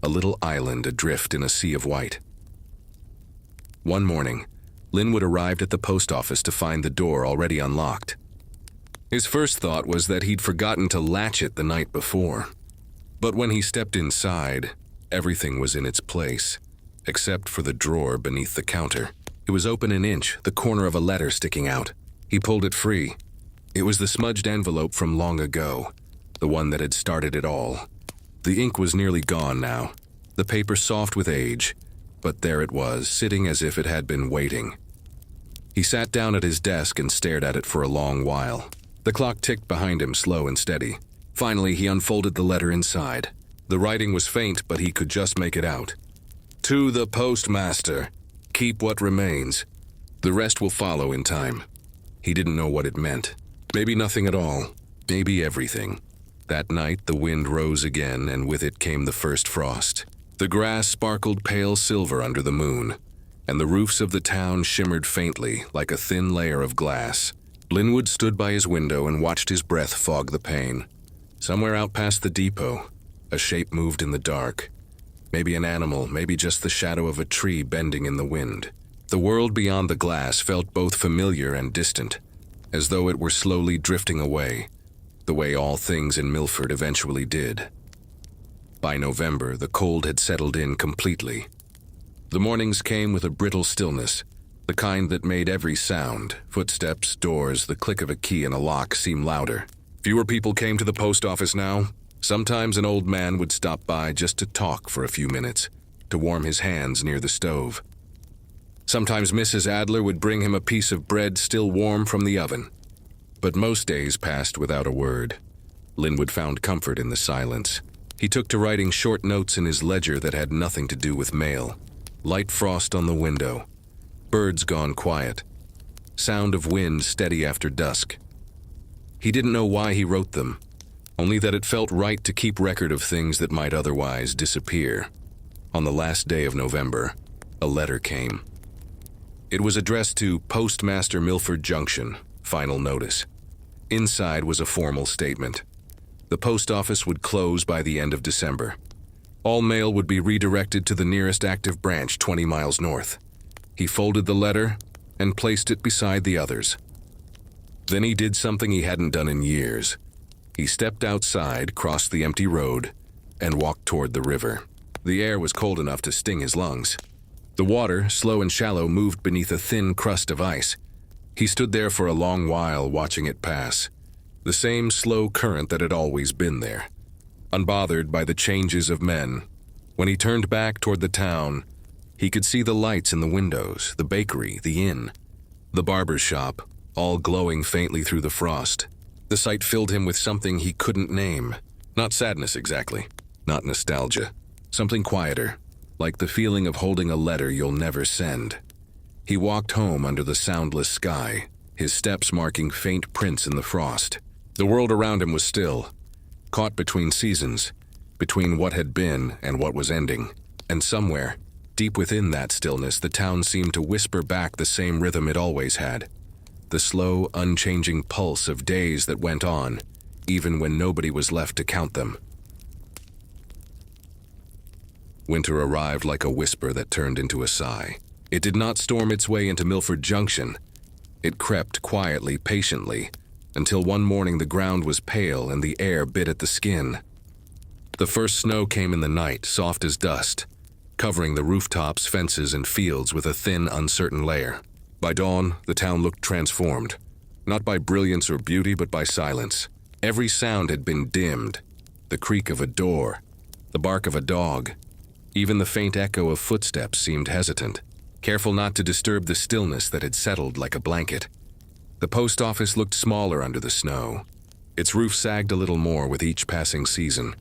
a little island adrift in a sea of white. One morning, Linwood arrived at the post office to find the door already unlocked. His first thought was that he'd forgotten to latch it the night before. But when he stepped inside, everything was in its place, except for the drawer beneath the counter. It was open an inch, the corner of a letter sticking out. He pulled it free. It was the smudged envelope from long ago, the one that had started it all. The ink was nearly gone now, the paper soft with age, but there it was, sitting as if it had been waiting. He sat down at his desk and stared at it for a long while. The clock ticked behind him, slow and steady. Finally, he unfolded the letter inside. The writing was faint, but he could just make it out. To the postmaster, keep what remains. The rest will follow in time. He didn't know what it meant. Maybe nothing at all. Maybe everything. That night, the wind rose again, and with it came the first frost. The grass sparkled pale silver under the moon, and the roofs of the town shimmered faintly like a thin layer of glass. Linwood stood by his window and watched his breath fog the pane. Somewhere out past the depot, a shape moved in the dark. Maybe an animal, maybe just the shadow of a tree bending in the wind. The world beyond the glass felt both familiar and distant, as though it were slowly drifting away, the way all things in Milford eventually did. By November, the cold had settled in completely. The mornings came with a brittle stillness, the kind that made every sound, footsteps, doors, the click of a key in a lock, seem louder. Fewer people came to the post office now. Sometimes an old man would stop by just to talk for a few minutes, to warm his hands near the stove. Sometimes Mrs. Adler would bring him a piece of bread still warm from the oven. But most days passed without a word. Linwood found comfort in the silence. He took to writing short notes in his ledger that had nothing to do with mail. Light frost on the window. Birds gone quiet. Sound of wind steady after dusk. He didn't know why he wrote them, only that it felt right to keep record of things that might otherwise disappear. On the last day of November, a letter came. It was addressed to Postmaster Milford Junction, final notice. Inside was a formal statement. The post office would close by the end of December. All mail would be redirected to the nearest active branch 20 miles north. He folded the letter and placed it beside the others. Then he did something he hadn't done in years. He stepped outside, crossed the empty road, and walked toward the river. The air was cold enough to sting his lungs. The water, slow and shallow, moved beneath a thin crust of ice. He stood there for a long while, watching it pass. The same slow current that had always been there, unbothered by the changes of men. When he turned back toward the town, he could see the lights in the windows, the bakery, the inn, the barber's shop, all glowing faintly through the frost. The sight filled him with something he couldn't name. Not sadness exactly, not nostalgia. Something quieter, like the feeling of holding a letter you'll never send. He walked home under the soundless sky, his steps marking faint prints in the frost. The world around him was still, caught between seasons, between what had been and what was ending. And somewhere, deep within that stillness, the town seemed to whisper back the same rhythm it always had. The slow, unchanging pulse of days that went on, even when nobody was left to count them. Winter arrived like a whisper that turned into a sigh. It did not storm its way into Milford Junction. It crept quietly, patiently, until one morning the ground was pale and the air bit at the skin. The first snow came in the night, soft as dust, covering the rooftops, fences, and fields with a thin, uncertain layer. By dawn, the town looked transformed, not by brilliance or beauty, but by silence. Every sound had been dimmed. The creak of a door, the bark of a dog, even the faint echo of footsteps seemed hesitant, careful not to disturb the stillness that had settled like a blanket. The post office looked smaller under the snow. Its roof sagged a little more with each passing season,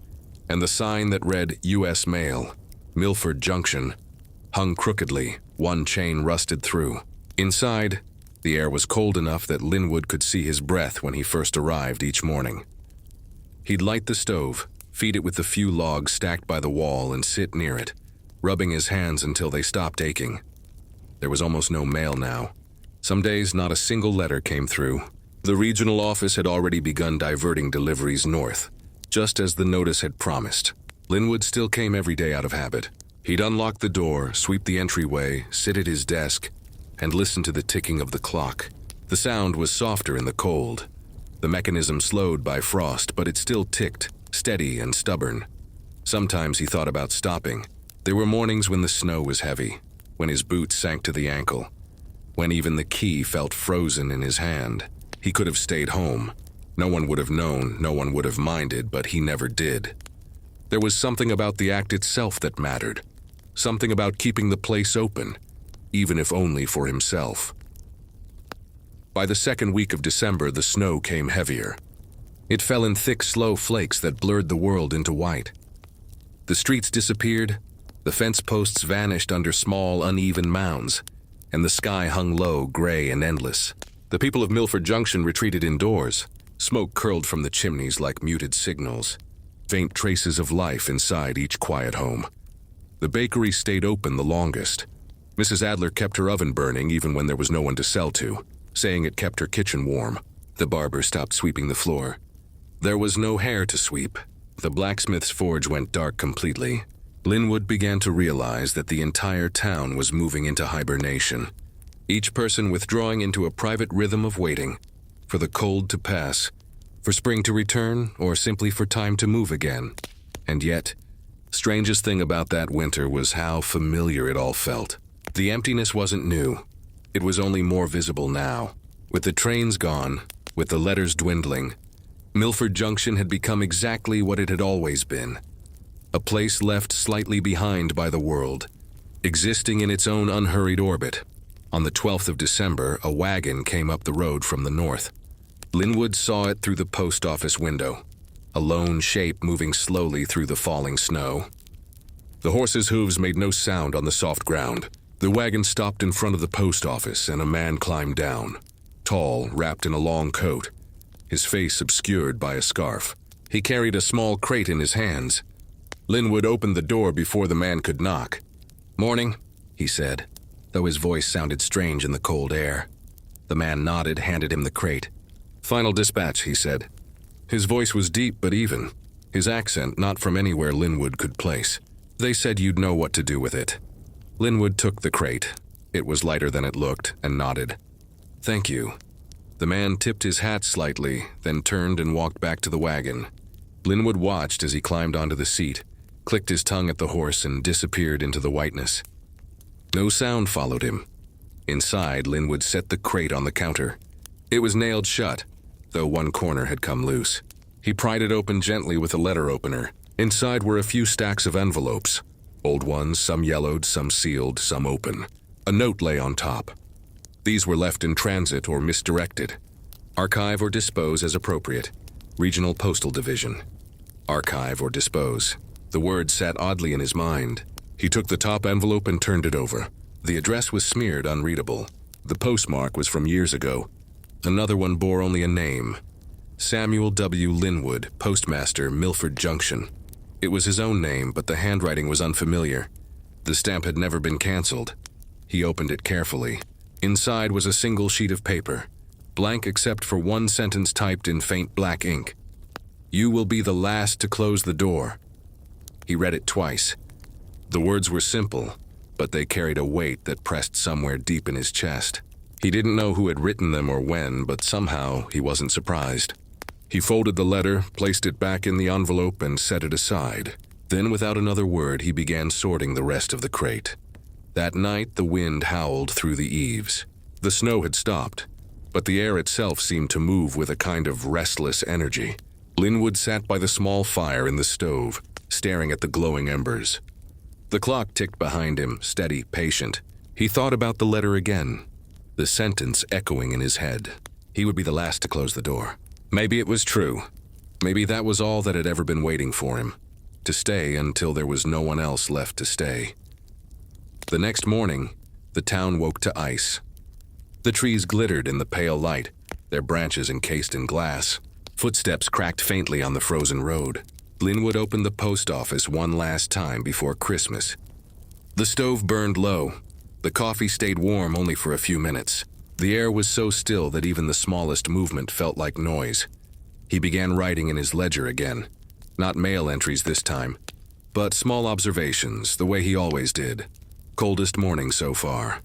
and the sign that read U.S. Mail Milford Junction, hung crookedly, one chain rusted through. Inside, the air was cold enough that Linwood could see his breath when he first arrived each morning. He'd light the stove, feed it with the few logs stacked by the wall, and sit near it, rubbing his hands until they stopped aching. There was almost no mail now. Some days not a single letter came through. The regional office had already begun diverting deliveries north, just as the notice had promised. Linwood still came every day out of habit. He'd unlock the door, sweep the entryway, sit at his desk, and listen to the ticking of the clock. The sound was softer in the cold. The mechanism slowed by frost, but it still ticked, steady and stubborn. Sometimes he thought about stopping. There were mornings when the snow was heavy, when his boots sank to the ankle, when even the key felt frozen in his hand. He could have stayed home. No one would have known, no one would have minded, but he never did. There was something about the act itself that mattered. Something about keeping the place open, even if only for himself. By the second week of December, the snow came heavier. It fell in thick, slow flakes that blurred the world into white. The streets disappeared, the fence posts vanished under small, uneven mounds, and the sky hung low, gray and endless. The people of Milford Junction retreated indoors. Smoke curled from the chimneys like muted signals, faint traces of life inside each quiet home. The bakery stayed open the longest. Mrs. Adler kept her oven burning even when there was no one to sell to, saying it kept her kitchen warm. The barber stopped sweeping the floor. There was no hair to sweep. The blacksmith's forge went dark completely. Linwood began to realize that the entire town was moving into hibernation, each person withdrawing into a private rhythm of waiting, for the cold to pass, for spring to return, or simply for time to move again. And yet, strangest thing about that winter was how familiar it all felt. The emptiness wasn't new. It was only more visible now. With the trains gone, with the letters dwindling, Milford Junction had become exactly what it had always been. A place left slightly behind by the world, existing in its own unhurried orbit. On the 12th of December, a wagon came up the road from the north. Linwood saw it through the post office window, a lone shape moving slowly through the falling snow. The horse's hooves made no sound on the soft ground. The wagon stopped in front of the post office, and a man climbed down, tall, wrapped in a long coat, his face obscured by a scarf. He carried a small crate in his hands. Linwood opened the door before the man could knock. "Morning," he said, though his voice sounded strange in the cold air. The man nodded, handed him the crate. "Final dispatch," he said. His voice was deep but even, his accent not from anywhere Linwood could place. "They said you'd know what to do with it." Linwood took the crate. It was lighter than it looked, and nodded. "Thank you." The man tipped his hat slightly, then turned and walked back to the wagon. Linwood watched as he climbed onto the seat, clicked his tongue at the horse, and disappeared into the whiteness. No sound followed him. Inside, Linwood set the crate on the counter. It was nailed shut, though one corner had come loose. He pried it open gently with a letter opener. Inside were a few stacks of envelopes. Old ones, some yellowed, some sealed, some open. A note lay on top. These were left in transit or misdirected. Archive or dispose as appropriate. Regional Postal Division. Archive or dispose. The word sat oddly in his mind. He took the top envelope and turned it over. The address was smeared unreadable. The postmark was from years ago. Another one bore only a name. Samuel W. Linwood, Postmaster, Milford Junction. It was his own name, but the handwriting was unfamiliar. The stamp had never been canceled. He opened it carefully. Inside was a single sheet of paper, blank except for one sentence typed in faint black ink. "You will be the last to close the door." He read it twice. The words were simple, but they carried a weight that pressed somewhere deep in his chest. He didn't know who had written them or when, but somehow he wasn't surprised. He folded the letter, placed it back in the envelope, and set it aside. Then, without another word, he began sorting the rest of the crate. That night, the wind howled through the eaves. The snow had stopped, but the air itself seemed to move with a kind of restless energy. Linwood sat by the small fire in the stove, staring at the glowing embers. The clock ticked behind him, steady, patient. He thought about the letter again, the sentence echoing in his head. He would be the last to close the door. Maybe it was true. Maybe that was all that had ever been waiting for him. to stay until there was no one else left to stay. The next morning, the town woke to ice. The trees glittered in the pale light, their branches encased in glass. Footsteps cracked faintly on the frozen road. Linwood opened the post office one last time before Christmas. The stove burned low. The coffee stayed warm only for a few minutes. The air was so still that even the smallest movement felt like noise. He began writing in his ledger again. Not mail entries this time, but small observations, the way he always did. Coldest morning so far.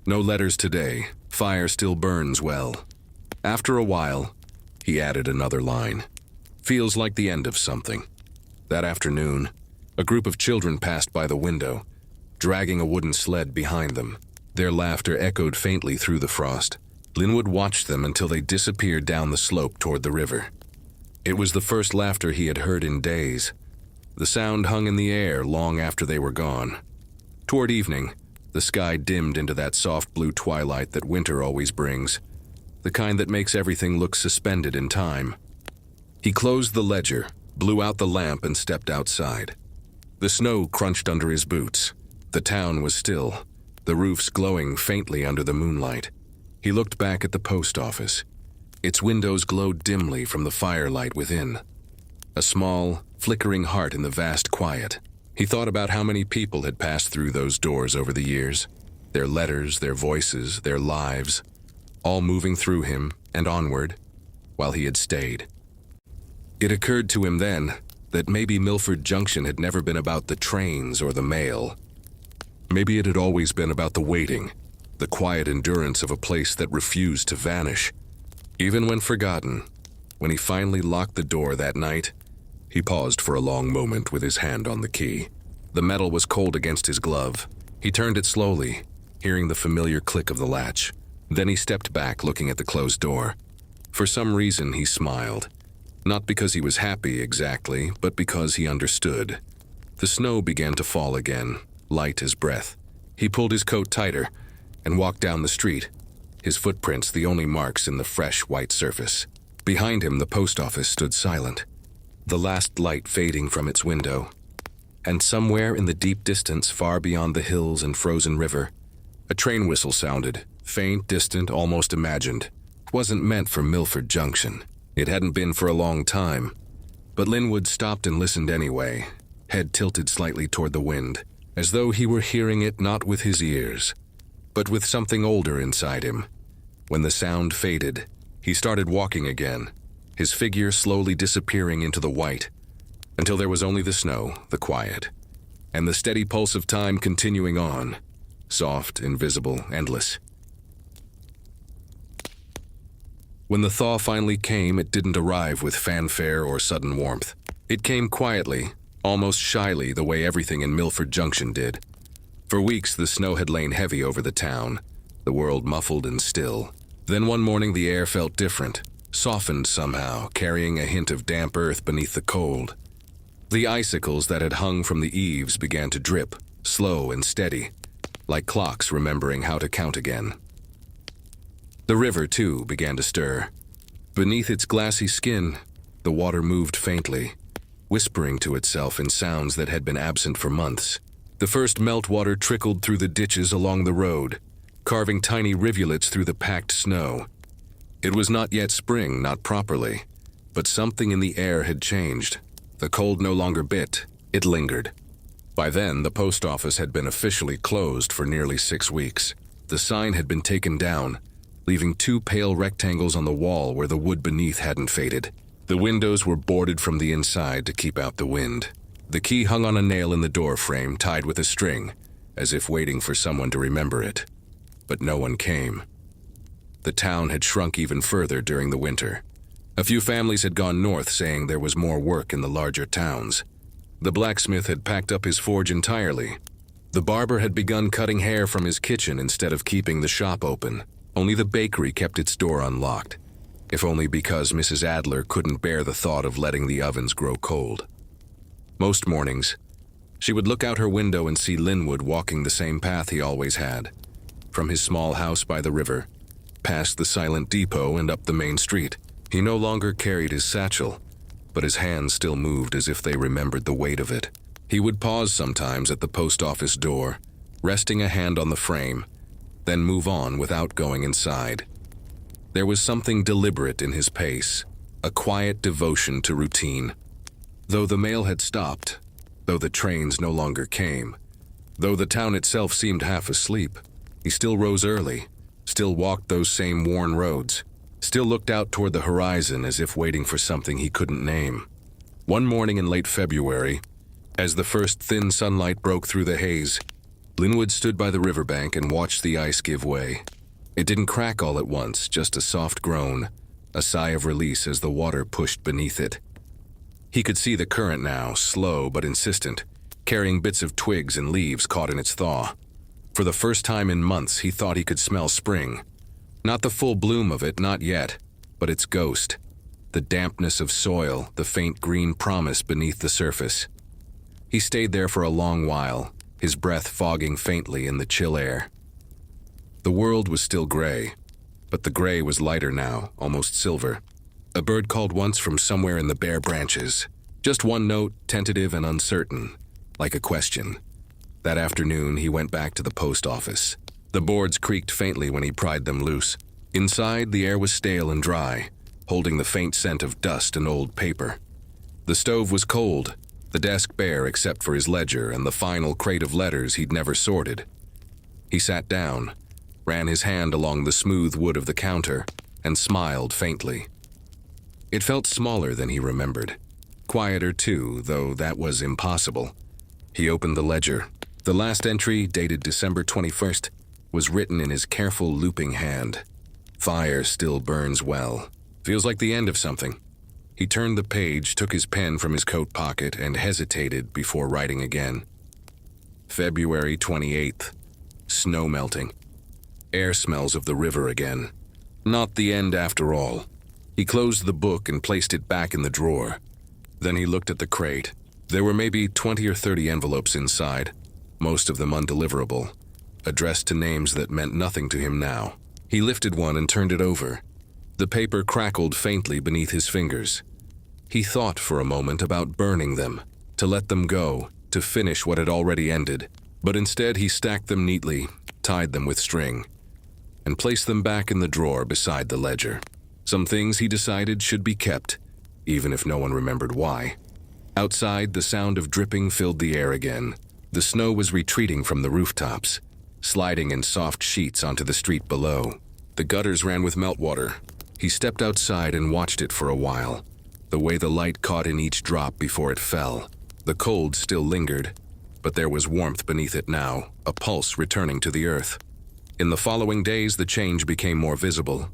No letters today. Fire still burns well. After a while, he added another line. Feels like the end of something. That afternoon, a group of children passed by the window, dragging a wooden sled behind them. Their laughter echoed faintly through the frost. Linwood watched them until they disappeared down the slope toward the river. It was the first laughter he had heard in days. The sound hung in the air long after they were gone. Toward evening, the sky dimmed into that soft blue twilight that winter always brings, the kind that makes everything look suspended in time. He closed the ledger, blew out the lamp, and stepped outside. The snow crunched under his boots. The town was still, the roofs glowing faintly under the moonlight. He looked back at the post office. Its windows glowed dimly from the firelight within. A small, flickering heart in the vast quiet. He thought about how many people had passed through those doors over the years. Their letters, their voices, their lives, all moving through him and onward, while he had stayed. It occurred to him then that maybe Milford Junction had never been about the trains or the mail. Maybe it had always been about the waiting, the quiet endurance of a place that refused to vanish. Even when forgotten, when he finally locked the door that night, he paused for a long moment with his hand on the key. The metal was cold against his glove. He turned it slowly, hearing the familiar click of the latch. Then he stepped back, looking at the closed door. For some reason, he smiled. Not because he was happy exactly, but because he understood. The snow began to fall again, light as breath. He pulled his coat tighter and walked down the street, his footprints the only marks in the fresh white surface. Behind him, the post office stood silent, the last light fading from its window. And somewhere in the deep distance, far beyond the hills and frozen river, a train whistle sounded, faint, distant, almost imagined. It wasn't meant for Milford Junction. It hadn't been for a long time. But Linwood stopped and listened anyway, head tilted slightly toward the wind, as though he were hearing it not with his ears, but with something older inside him. When the sound faded, he started walking again, his figure slowly disappearing into the white, until there was only the snow, the quiet, and the steady pulse of time continuing on, soft, invisible, endless. When the thaw finally came, it didn't arrive with fanfare or sudden warmth. It came quietly, almost shyly, the way everything in Milford Junction did. For weeks, the snow had lain heavy over the town, the world muffled and still. Then one morning, the air felt different, softened somehow, carrying a hint of damp earth beneath the cold. The icicles that had hung from the eaves began to drip, slow and steady, like clocks remembering how to count again. The river, too, began to stir. Beneath its glassy skin, the water moved faintly, whispering to itself in sounds that had been absent for months. The first meltwater trickled through the ditches along the road, carving tiny rivulets through the packed snow. It was not yet spring, not properly, but something in the air had changed. The cold no longer bit, it lingered. By then, the post office had been officially closed for nearly 6 weeks. The sign had been taken down, leaving 2 pale rectangles on the wall where the wood beneath hadn't faded. The windows were boarded from the inside to keep out the wind. The key hung on a nail in the door frame, tied with a string, as if waiting for someone to remember it. But no one came. The town had shrunk even further during the winter. A few families had gone north, saying there was more work in the larger towns. The blacksmith had packed up his forge entirely. The barber had begun cutting hair from his kitchen instead of keeping the shop open. Only the bakery kept its door unlocked, if only because Mrs. Adler couldn't bear the thought of letting the ovens grow cold. Most mornings, she would look out her window and see Linwood walking the same path he always had, from his small house by the river, past the silent depot and up the main street. He no longer carried his satchel. but his hands still moved as if they remembered the weight of it. He would pause sometimes at the post office door, resting a hand on the frame, then move on without going inside. There was something deliberate in his pace, a quiet devotion to routine. Though the mail had stopped, though the trains no longer came, though the town itself seemed half asleep, he still rose early, still walked those same worn roads, still looked out toward the horizon as if waiting for something he couldn't name. One morning in late February, as the first thin sunlight broke through the haze, Linwood stood by the riverbank and watched the ice give way. It didn't crack all at once, just a soft groan, a sigh of release as the water pushed beneath it. He could see the current now, slow but insistent, carrying bits of twigs and leaves caught in its thaw. For the first time in months, he thought he could smell spring. Not the full bloom of it, not yet, but its ghost. The dampness of soil, the faint green promise beneath the surface. He stayed there for a long while, his breath fogging faintly in the chill air. The world was still gray, but the gray was lighter now, almost silver. A bird called once from somewhere in the bare branches. Just one note, tentative and uncertain, like a question. That afternoon, he went back to the post office. The boards creaked faintly when he pried them loose. Inside, the air was stale and dry, holding the faint scent of dust and old paper. The stove was cold, the desk bare except for his ledger and the final crate of letters he'd never sorted. He sat down, ran his hand along the smooth wood of the counter, and smiled faintly. It felt smaller than he remembered. Quieter, too, though that was impossible. He opened the ledger. The last entry, dated December 21st, was written in his careful, looping hand. Fire still burns well. Feels like the end of something. He turned the page, took his pen from his coat pocket, and hesitated before writing again. February 28th. Snow melting. Air smells of the river again. Not the end after all. He closed the book and placed it back in the drawer. Then he looked at the crate. There were maybe 20 or 30 envelopes inside, most of them undeliverable, addressed to names that meant nothing to him now. He lifted one and turned it over. The paper crackled faintly beneath his fingers. He thought for a moment about burning them, to let them go, to finish what had already ended, but instead he stacked them neatly, tied them with string, and placed them back in the drawer beside the ledger. Some things he decided should be kept, even if no one remembered why. Outside, the sound of dripping filled the air again. The snow was retreating from the rooftops, sliding in soft sheets onto the street below. The gutters ran with meltwater. He stepped outside and watched it for a while, the way the light caught in each drop before it fell. The cold still lingered, but there was warmth beneath it now, a pulse returning to the earth. In the following days, the change became more visible.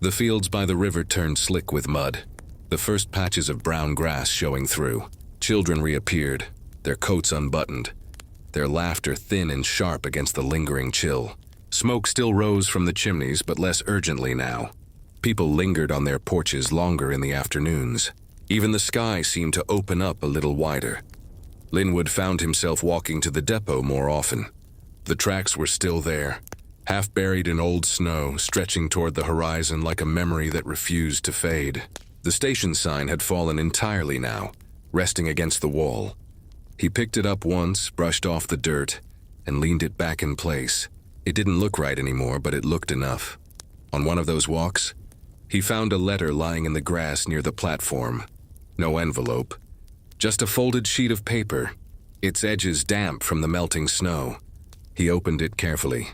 The fields by the river turned slick with mud, the first patches of brown grass showing through. Children reappeared, their coats unbuttoned, their laughter thin and sharp against the lingering chill. Smoke still rose from the chimneys, but less urgently now. People lingered on their porches longer in the afternoons. Even the sky seemed to open up a little wider. Linwood found himself walking to the depot more often. The tracks were still there, half buried in old snow, stretching toward the horizon like a memory that refused to fade. The station sign had fallen entirely now, resting against the wall. He picked it up once, brushed off the dirt, and leaned it back in place. It didn't look right anymore, but it looked enough. On one of those walks, he found a letter lying in the grass near the platform. No envelope, just a folded sheet of paper, its edges damp from the melting snow. He opened it carefully.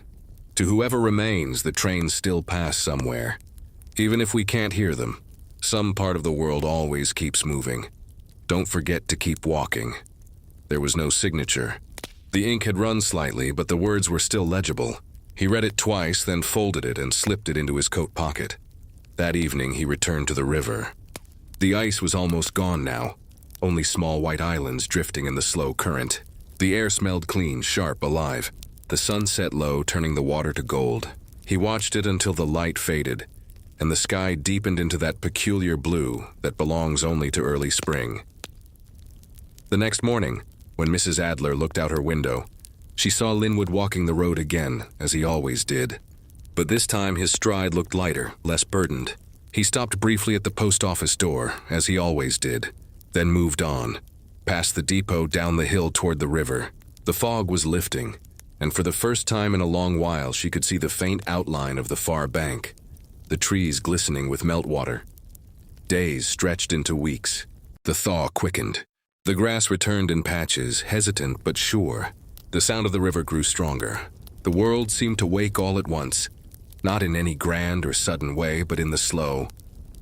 To whoever remains, the trains still pass somewhere. Even if we can't hear them, some part of the world always keeps moving. Don't forget to keep walking. There was no signature. The ink had run slightly, but the words were still legible. He read it twice, then folded it and slipped it into his coat pocket. That evening, he returned to the river. The ice was almost gone now, only small white islands drifting in the slow current. The air smelled clean, sharp, alive. The sun set low, turning the water to gold. He watched it until the light faded, and the sky deepened into that peculiar blue that belongs only to early spring. The next morning, when Mrs. Adler looked out her window, she saw Linwood walking the road again, as he always did. But this time his stride looked lighter, less burdened. He stopped briefly at the post office door, as he always did, then moved on, past the depot down the hill toward the river. The fog was lifting, and for the first time in a long while she could see the faint outline of the far bank, the trees glistening with meltwater. Days stretched into weeks. The thaw quickened. The grass returned in patches, hesitant but sure. The sound of the river grew stronger. The world seemed to wake all at once, not in any grand or sudden way, but in the slow,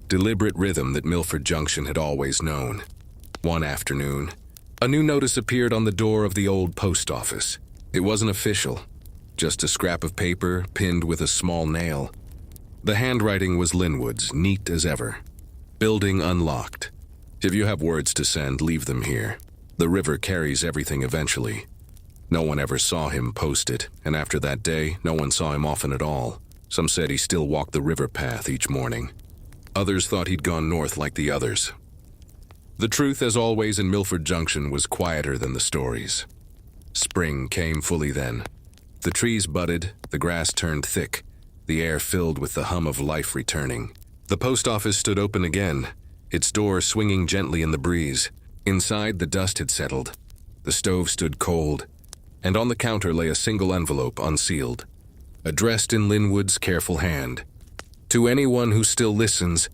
deliberate rhythm that Milford Junction had always known. One afternoon, a new notice appeared on the door of the old post office. It wasn't official, just a scrap of paper pinned with a small nail. The handwriting was Linwood's, neat as ever. Building unlocked. If you have words to send, leave them here. The river carries everything eventually. No one ever saw him post it, and after that day, no one saw him often at all. Some said he still walked the river path each morning. Others thought he'd gone north like the others. The truth, as always in Milford Junction, was quieter than the stories. Spring came fully then. The trees budded, the grass turned thick, the air filled with the hum of life returning. The post office stood open again, its door swinging gently in the breeze. Inside, the dust had settled. The stove stood cold, and on the counter lay a single envelope unsealed, addressed in Linwood's careful hand. To anyone who still listens,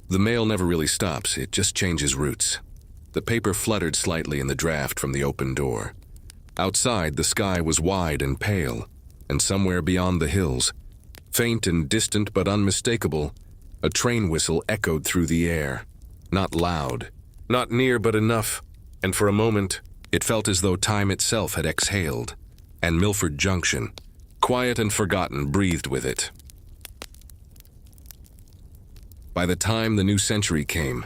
the mail never really stops, it just changes routes. The paper fluttered slightly in the draft from the open door. Outside, the sky was wide and pale, and somewhere beyond the hills, faint and distant but unmistakable, a train whistle echoed through the air. Not loud, not near but enough, and for a moment, it felt as though time itself had exhaled, and Milford Junction, quiet and forgotten, breathed with it. By the time the new century came,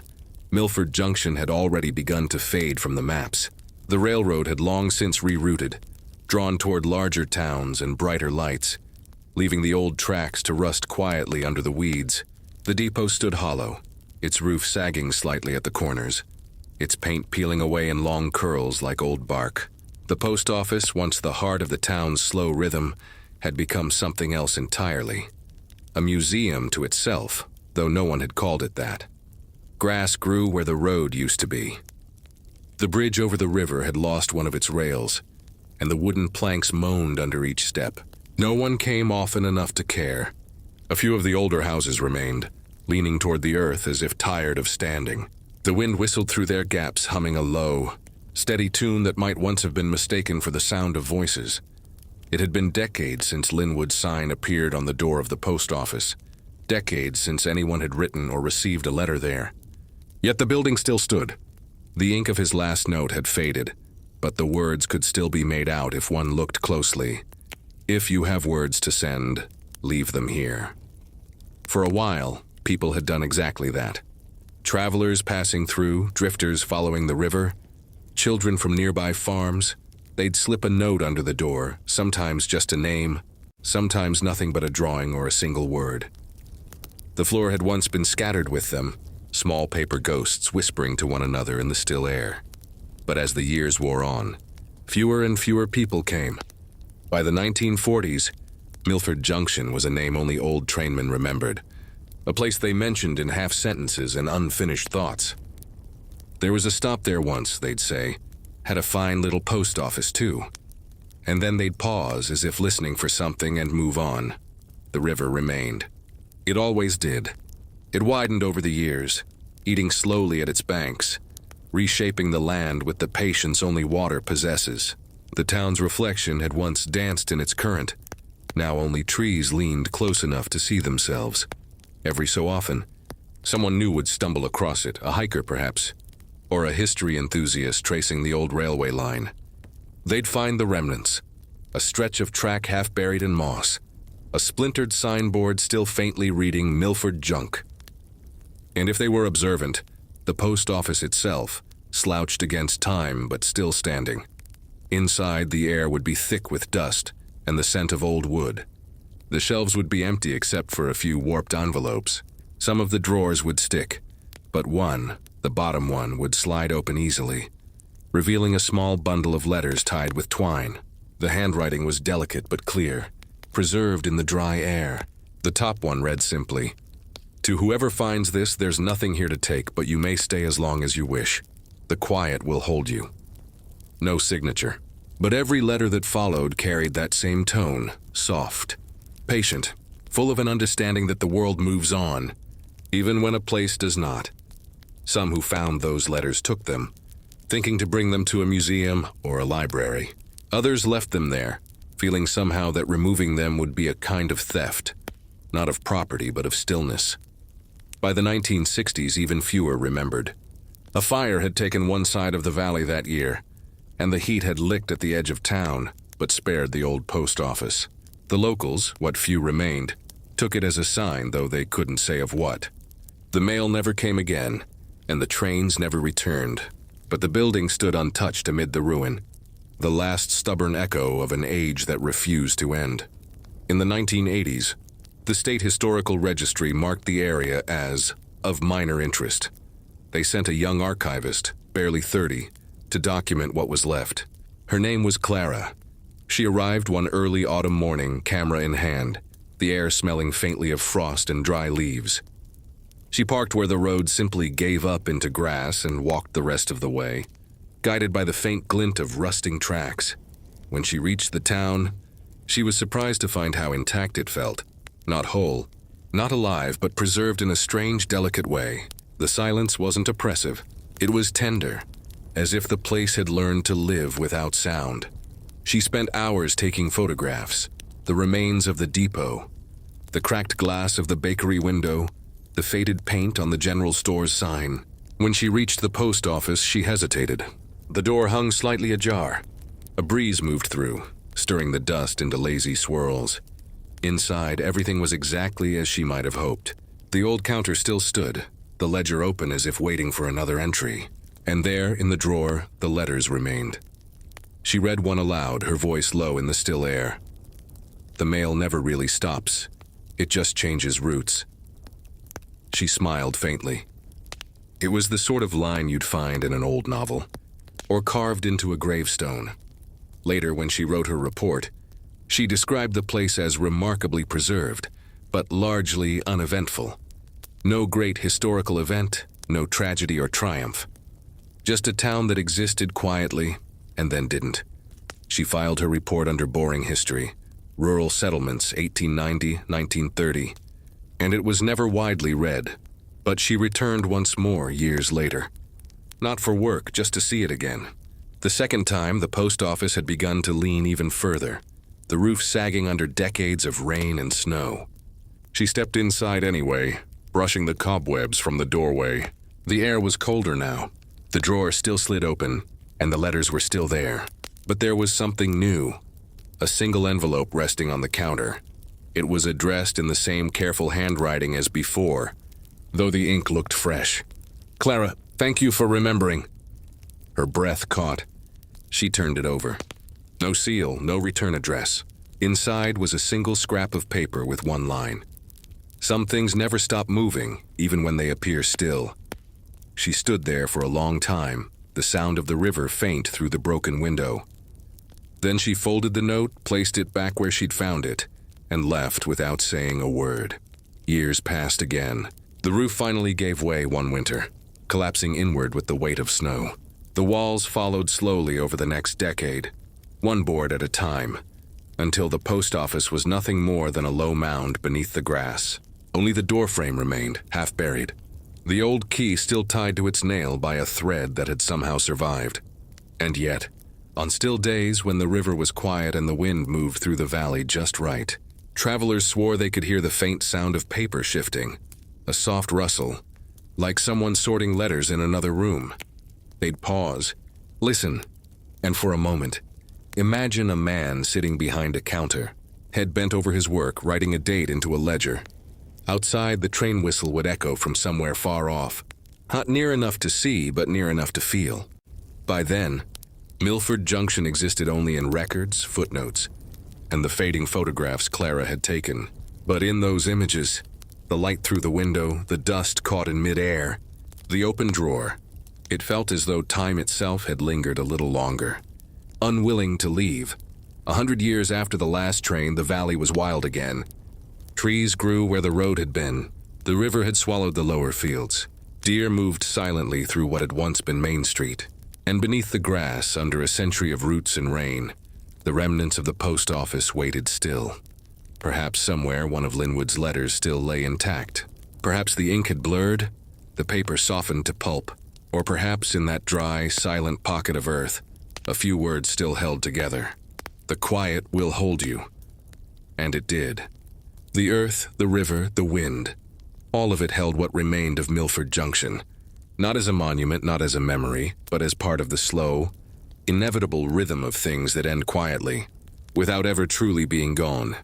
Milford Junction had already begun to fade from the maps. The railroad had long since rerouted, drawn toward larger towns and brighter lights, leaving the old tracks to rust quietly under the weeds. The depot stood hollow, its roof sagging slightly at the corners, its paint peeling away in long curls like old bark. The post office, once the heart of the town's slow rhythm, had become something else entirely. A museum to itself, though no one had called it that. Grass grew where the road used to be. The bridge over the river had lost one of its rails, and the wooden planks moaned under each step. No one came often enough to care. A few of the older houses remained, leaning toward the earth as if tired of standing. The wind whistled through their gaps, humming a low, steady tune that might once have been mistaken for the sound of voices. It had been decades since Linwood's sign appeared on the door of the post office, decades since anyone had written or received a letter there. Yet the building still stood. The ink of his last note had faded, but the words could still be made out if one looked closely. If you have words to send, leave them here. For a while, people had done exactly that. Travelers passing through, drifters following the river, children from nearby farms, they'd slip a note under the door, sometimes just a name, sometimes nothing but a drawing or a single word. The floor had once been scattered with them, small paper ghosts whispering to one another in the still air. But as the years wore on, fewer and fewer people came. By the 1940s, Milford Junction was a name only old trainmen remembered, a place they mentioned in half-sentences and unfinished thoughts. There was a stop there once, they'd say, had a fine little post office too. And then they'd pause as if listening for something and move on. The river remained. It always did. It widened over the years, eating slowly at its banks, reshaping the land with the patience only water possesses. The town's reflection had once danced in its current. Now only trees leaned close enough to see themselves. Every so often, someone new would stumble across it, a hiker perhaps, or a history enthusiast tracing the old railway line. They'd find the remnants, a stretch of track half buried in moss, a splintered signboard still faintly reading Milford Junk. And if they were observant, the post office itself, slouched against time but still standing. Inside, the air would be thick with dust and the scent of old wood. The shelves would be empty except for a few warped envelopes. Some of the drawers would stick, but one, the bottom one, would slide open easily, revealing a small bundle of letters tied with twine. The handwriting was delicate but clear, preserved in the dry air. The top one read simply, To whoever finds this, there's nothing here to take, but you may stay as long as you wish. The quiet will hold you. No signature. But every letter that followed carried that same tone, soft, patient, full of an understanding that the world moves on, even when a place does not. Some who found those letters took them, thinking to bring them to a museum or a library. Others left them there, feeling somehow that removing them would be a kind of theft, not of property but of stillness. By the 1960s, even fewer remembered. A fire had taken one side of the valley that year, and the heat had licked at the edge of town, but spared the old post office. The locals, what few remained, took it as a sign, though they couldn't say of what. The mail never came again, and the trains never returned, but the building stood untouched amid the ruin, the last stubborn echo of an age that refused to end. In the 1980s, the State Historical Registry marked the area as of minor interest. They sent a young archivist, barely 30, to document what was left. Her name was Clara. She arrived one early autumn morning, camera in hand, the air smelling faintly of frost and dry leaves. She parked where the road simply gave up into grass and walked the rest of the way, guided by the faint glint of rusting tracks. When she reached the town, she was surprised to find how intact it felt. Not whole, not alive, but preserved in a strange, delicate way. The silence wasn't oppressive. It was tender, as if the place had learned to live without sound. She spent hours taking photographs, the remains of the depot, the cracked glass of the bakery window, the faded paint on the general store's sign. When she reached the post office, she hesitated. The door hung slightly ajar. A breeze moved through, stirring the dust into lazy swirls. Inside, everything was exactly as she might have hoped. The old counter still stood, the ledger open as if waiting for another entry. And there, in the drawer, the letters remained. She read one aloud, her voice low in the still air. The mail never really stops. It just changes routes. She smiled faintly. It was the sort of line you'd find in an old novel, or carved into a gravestone. Later, when she wrote her report, she described the place as remarkably preserved, but largely uneventful. No great historical event, no tragedy or triumph. Just a town that existed quietly, and then didn't. She filed her report under boring history, rural settlements, 1890, 1930, and it was never widely read. But she returned once more years later. Not for work, just to see it again. The second time, the post office had begun to lean even further, the roof sagging under decades of rain and snow. She stepped inside anyway, brushing the cobwebs from the doorway. The air was colder now. The drawer still slid open, and the letters were still there. But there was something new. A single envelope resting on the counter. It was addressed in the same careful handwriting as before, though the ink looked fresh. "Clara, thank you for remembering." Her breath caught. She turned it over. No seal, no return address. Inside was a single scrap of paper with one line. Some things never stop moving, even when they appear still. She stood there for a long time, the sound of the river faint through the broken window. Then she folded the note, placed it back where she'd found it, and left without saying a word. Years passed again. The roof finally gave way one winter, collapsing inward with the weight of snow. The walls followed slowly over the next decade, one board at a time, until the post office was nothing more than a low mound beneath the grass. Only the doorframe remained, half buried, the old key still tied to its nail by a thread that had somehow survived. And yet, on still days when the river was quiet and the wind moved through the valley just right, travelers swore they could hear the faint sound of paper shifting, a soft rustle, like someone sorting letters in another room. They'd pause, listen, and for a moment, imagine a man sitting behind a counter, head bent over his work, writing a date into a ledger. Outside, the train whistle would echo from somewhere far off, not near enough to see, but near enough to feel. By then, Milford Junction existed only in records, footnotes, and the fading photographs Clara had taken. But in those images, the light through the window, the dust caught in midair, the open drawer, it felt as though time itself had lingered a little longer. Unwilling to leave. 100 years after the last train, the valley was wild again. Trees grew where the road had been, The river had swallowed the lower fields. Deer moved silently through what had once been Main Street. And beneath the grass, under a century of roots and rain, the remnants of the post office waited still. Perhaps somewhere one of Linwood's letters still lay intact. Perhaps the ink had blurred, the paper softened to pulp, or perhaps in that dry, silent pocket of earth, a few words still held together. The quiet will hold you. And it did. The earth, the river, the wind, all of it held what remained of Milford Junction. Not as a monument, not as a memory, but as part of the slow, inevitable rhythm of things that end quietly, without ever truly being gone.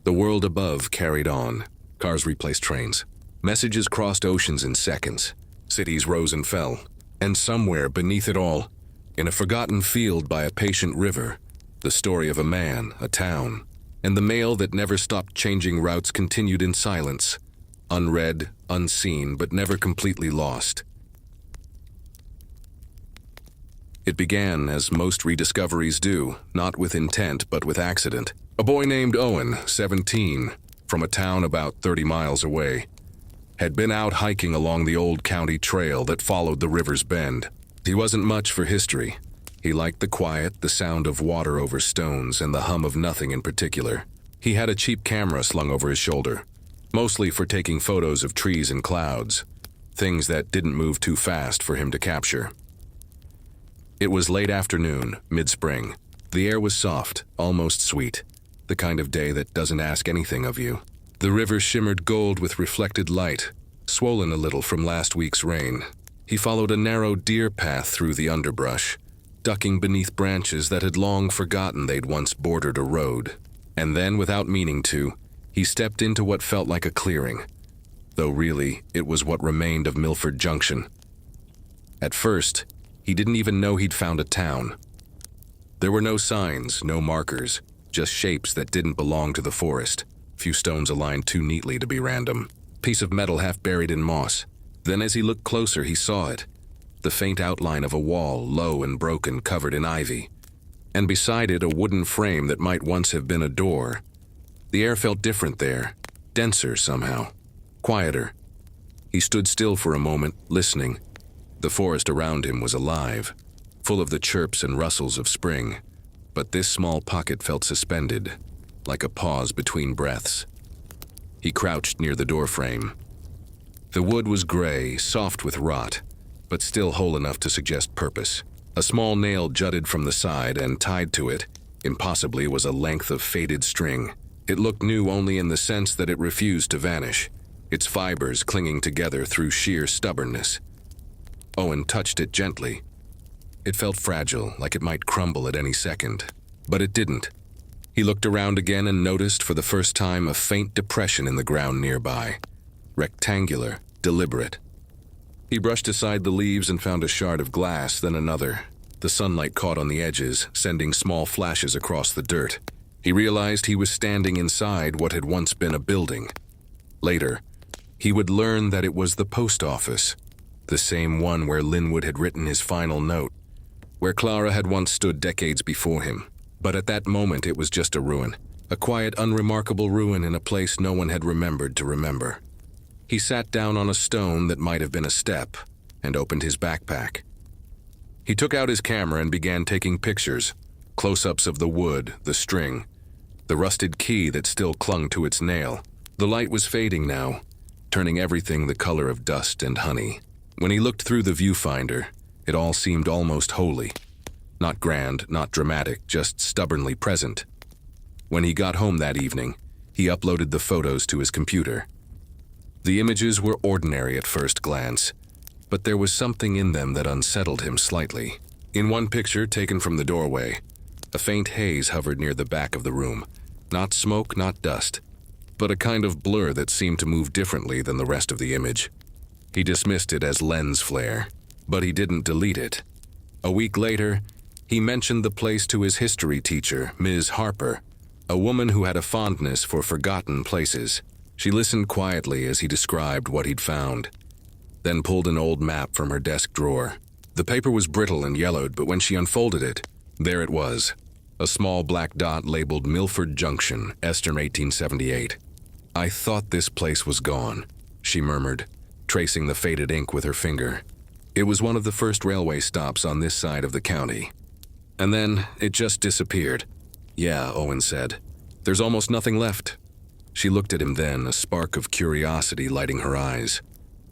The world above carried on. Cars replaced trains. Messages crossed oceans in seconds. Cities rose and fell. And somewhere beneath it all, in a forgotten field by a patient river, the story of a man, a town, and the mail that never stopped changing routes continued in silence, unread, unseen, but never completely lost. It began, as most rediscoveries do, not with intent but with accident. A boy named Owen, 17, from a town about 30 miles away, had been out hiking along the old county trail that followed the river's bend. He wasn't much for history. He liked the quiet, the sound of water over stones, and the hum of nothing in particular. He had a cheap camera slung over his shoulder, mostly for taking photos of trees and clouds, things that didn't move too fast for him to capture. It was late afternoon, mid-spring. The air was soft, almost sweet, the kind of day that doesn't ask anything of you. The river shimmered gold with reflected light, swollen a little from last week's rain. He followed a narrow deer path through the underbrush, ducking beneath branches that had long forgotten they'd once bordered a road. And then, without meaning to, he stepped into what felt like a clearing, though really it was what remained of Milford Junction. At first, he didn't even know he'd found a town. There were no signs, no markers, just shapes that didn't belong to the forest. Few stones aligned too neatly to be random. Piece of metal half buried in moss. Then as he looked closer, he saw it. The faint outline of a wall, low and broken, covered in ivy. And beside it, a wooden frame that might once have been a door. The air felt different there, denser somehow, quieter. He stood still for a moment, listening. The forest around him was alive, full of the chirps and rustles of spring. But this small pocket felt suspended, like a pause between breaths. He crouched near the doorframe. The wood was gray, soft with rot, but still whole enough to suggest purpose. A small nail jutted from the side, and tied to it, impossibly, was a length of faded string. It looked new only in the sense that it refused to vanish, its fibers clinging together through sheer stubbornness. Owen touched it gently. It felt fragile, like it might crumble at any second. But it didn't. He looked around again and noticed for the first time a faint depression in the ground nearby. Rectangular, deliberate. He brushed aside the leaves and found a shard of glass, then another. The sunlight caught on the edges, sending small flashes across the dirt. He realized he was standing inside what had once been a building. Later, he would learn that it was the post office, the same one where Linwood had written his final note, where Clara had once stood decades before him. But at that moment it was just a ruin, a quiet, unremarkable ruin in a place no one had remembered to remember. He sat down on a stone that might have been a step and opened his backpack. He took out his camera and began taking pictures, close-ups of the wood, the string, the rusted key that still clung to its nail. The light was fading now, turning everything the color of dust and honey. When he looked through the viewfinder, it all seemed almost holy. Not grand, not dramatic, just stubbornly present. When he got home that evening, he uploaded the photos to his computer. The images were ordinary at first glance, but there was something in them that unsettled him slightly. In one picture, taken from the doorway, a faint haze hovered near the back of the room. Not smoke, not dust, but a kind of blur that seemed to move differently than the rest of the image. He dismissed it as lens flare, but he didn't delete it. A week later, he mentioned the place to his history teacher, Ms. Harper, a woman who had a fondness for forgotten places. She listened quietly as he described what he'd found, then pulled an old map from her desk drawer. The paper was brittle and yellowed, but when she unfolded it, there it was, a small black dot labeled Milford Junction, Estem 1878. I thought this place was gone. she murmured, tracing the faded ink with her finger. It was one of the first railway stops on this side of the county. And then it just disappeared. Yeah, Owen said. There's almost nothing left. She looked at him then, a spark of curiosity lighting her eyes.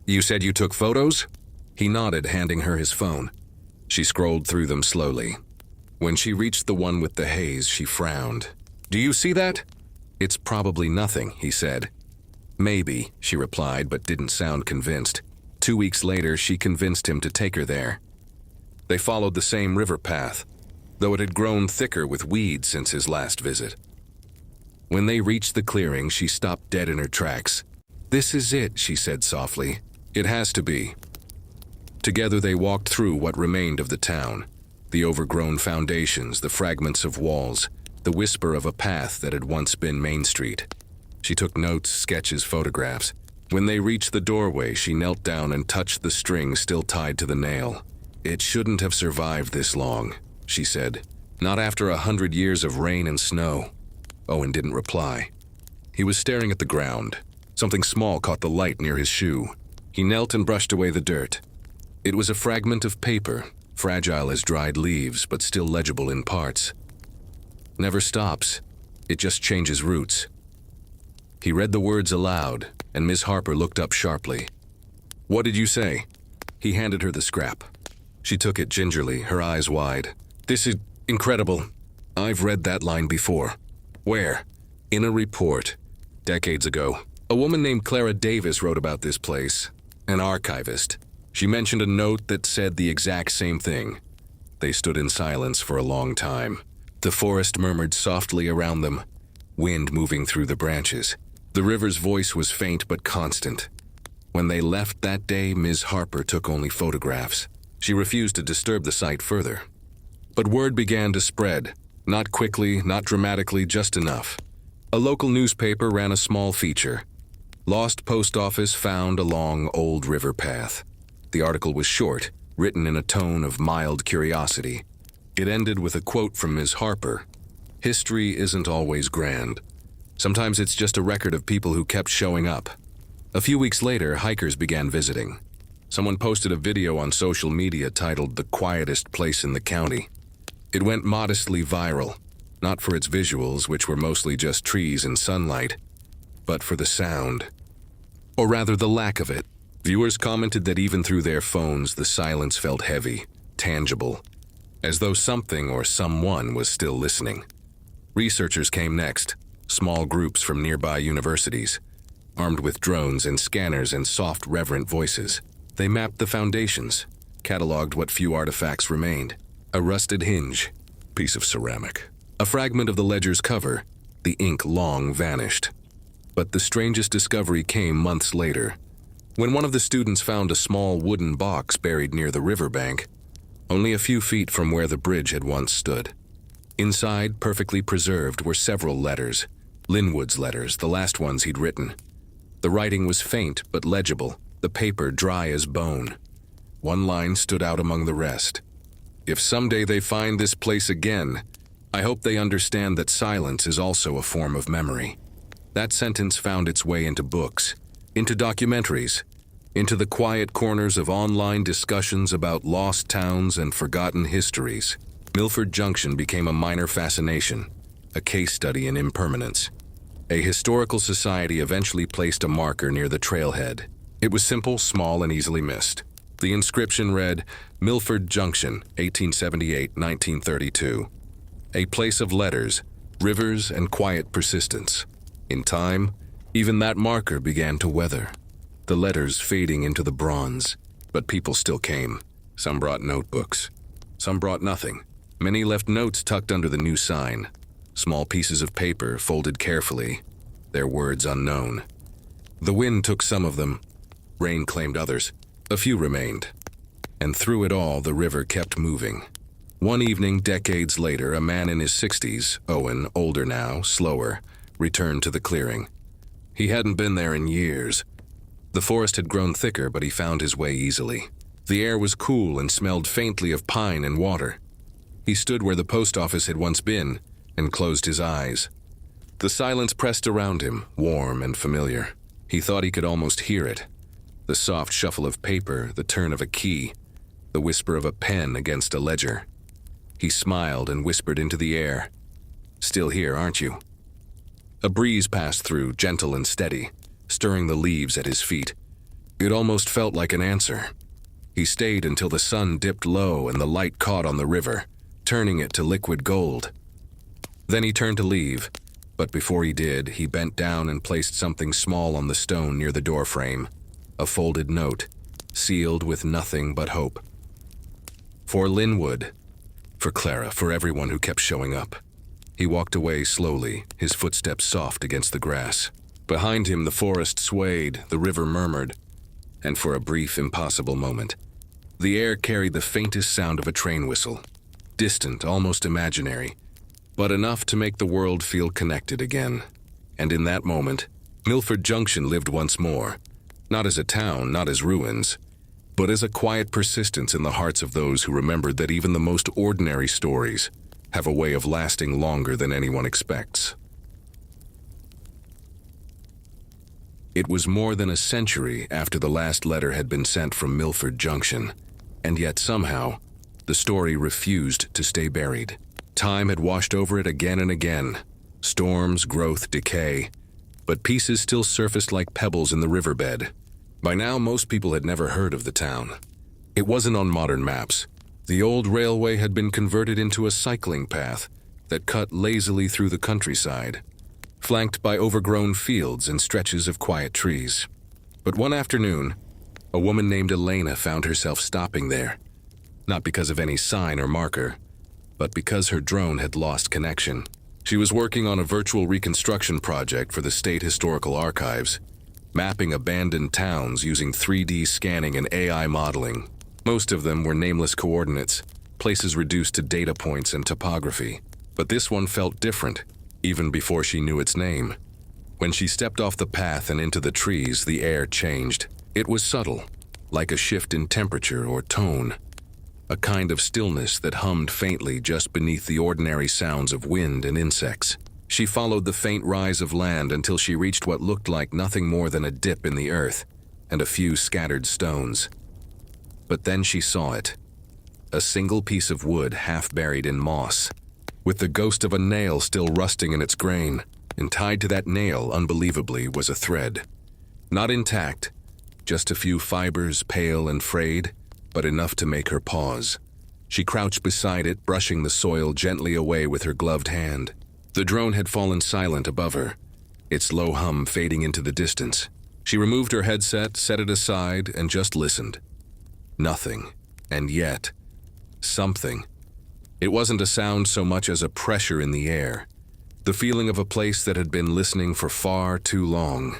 You said you took photos? He nodded, handing her his phone. She scrolled through them slowly. When she reached the one with the haze, she frowned. Do you see that? It's probably nothing, he said. Maybe, she replied, but didn't sound convinced. 2 weeks later, she convinced him to take her there. They followed the same river path, though it had grown thicker with weeds since his last visit. When they reached the clearing, she stopped dead in her tracks. This is it, she said softly. It has to be. Together they walked through what remained of the town. The overgrown foundations, the fragments of walls, the whisper of a path that had once been Main Street. She took notes, sketches, photographs. When they reached the doorway, she knelt down and touched the string still tied to the nail. It shouldn't have survived this long, she said. Not after 100 years of rain and snow. Owen didn't reply. He was staring at the ground. Something small caught the light near his shoe. He knelt and brushed away the dirt. It was a fragment of paper, fragile as dried leaves, but still legible in parts. Never stops. It just changes routes. He read the words aloud, and Miss Harper looked up sharply. What did you say? He handed her the scrap. She took it gingerly, her eyes wide. This is incredible. I've read that line before. Where? In a report. Decades ago. A woman named Clara Davis wrote about this place. An archivist. She mentioned a note that said the exact same thing. They stood in silence for a long time. The forest murmured softly around them, wind moving through the branches. The river's voice was faint but constant. When they left that day, Ms. Harper took only photographs. She refused to disturb the site further. But word began to spread. Not quickly, not dramatically, just enough. A local newspaper ran a small feature. Lost post office found along old river path. The article was short, written in a tone of mild curiosity. It ended with a quote from Ms. Harper. History isn't always grand. Sometimes it's just a record of people who kept showing up. A few weeks later, hikers began visiting. Someone posted a video on social media titled "The Quietest Place in the County." It went modestly viral, not for its visuals, which were mostly just trees and sunlight, but for the sound. Or rather, the lack of it. Viewers commented that even through their phones, the silence felt heavy, tangible, as though something or someone was still listening. Researchers came next, small groups from nearby universities, armed with drones and scanners and soft, reverent voices. They mapped the foundations, cataloged what few artifacts remained. A rusted hinge, piece of ceramic. A fragment of the ledger's cover, the ink long vanished. But the strangest discovery came months later, when one of the students found a small wooden box buried near the riverbank, only a few feet from where the bridge had once stood. Inside, perfectly preserved, were several letters. Linwood's letters, the last ones he'd written. The writing was faint but legible, the paper dry as bone. One line stood out among the rest. If someday they find this place again, I hope they understand that silence is also a form of memory. That sentence found its way into books, into documentaries, into the quiet corners of online discussions about lost towns and forgotten histories. Milford Junction became a minor fascination, a case study in impermanence. A historical society eventually placed a marker near the trailhead. It was simple, small, and easily missed. The inscription read, Milford Junction, 1878-1932. A place of letters, rivers, and quiet persistence. In time, even that marker began to weather, the letters fading into the bronze. But people still came. Some brought notebooks. Some brought nothing. Many left notes tucked under the new sign. Small pieces of paper folded carefully, their words unknown. The wind took some of them. Rain claimed others. A few remained. And through it all, the river kept moving. One evening, decades later, a man in his 60s, Owen, older now, slower, returned to the clearing. He hadn't been there in years. The forest had grown thicker, but he found his way easily. The air was cool and smelled faintly of pine and water. He stood where the post office had once been and closed his eyes. The silence pressed around him, warm and familiar. He thought he could almost hear it. The soft shuffle of paper, the turn of a key, the whisper of a pen against a ledger. He smiled and whispered into the air, "Still here, aren't you?" A breeze passed through, gentle and steady, stirring the leaves at his feet. It almost felt like an answer. He stayed until the sun dipped low and the light caught on the river, turning it to liquid gold. Then he turned to leave, but before he did, he bent down and placed something small on the stone near the doorframe, a folded note, sealed with nothing but hope. For Linwood, for Clara, for everyone who kept showing up. He walked away slowly, his footsteps soft against the grass. Behind him, the forest swayed, the river murmured, and for a brief, impossible moment, the air carried the faintest sound of a train whistle, distant, almost imaginary, but enough to make the world feel connected again. And in that moment, Milford Junction lived once more, not as a town, not as ruins, but as a quiet persistence in the hearts of those who remembered that even the most ordinary stories have a way of lasting longer than anyone expects. It was more than a century after the last letter had been sent from Milford Junction, and yet somehow, the story refused to stay buried. Time had washed over it again and again, storms, growth, decay, but pieces still surfaced like pebbles in the riverbed. By now, most people had never heard of the town. It wasn't on modern maps. The old railway had been converted into a cycling path that cut lazily through the countryside, flanked by overgrown fields and stretches of quiet trees. But one afternoon, a woman named Elena found herself stopping there, not because of any sign or marker, but because her drone had lost connection. She was working on a virtual reconstruction project for the State Historical Archives, mapping abandoned towns using 3D scanning and AI modeling. Most of them were nameless coordinates, places reduced to data points and topography. But this one felt different, even before she knew its name. When she stepped off the path and into the trees, the air changed. It was subtle, like a shift in temperature or tone, a kind of stillness that hummed faintly just beneath the ordinary sounds of wind and insects. She followed the faint rise of land until she reached what looked like nothing more than a dip in the earth and a few scattered stones. But then she saw it, a single piece of wood half buried in moss, with the ghost of a nail still rusting in its grain, and tied to that nail, unbelievably, was a thread. Not intact, just a few fibers, pale and frayed, but enough to make her pause. She crouched beside it, brushing the soil gently away with her gloved hand. The drone had fallen silent above her, its low hum fading into the distance. She removed her headset, set it aside, and just listened. Nothing, and yet, something. It wasn't a sound so much as a pressure in the air, the feeling of a place that had been listening for far too long.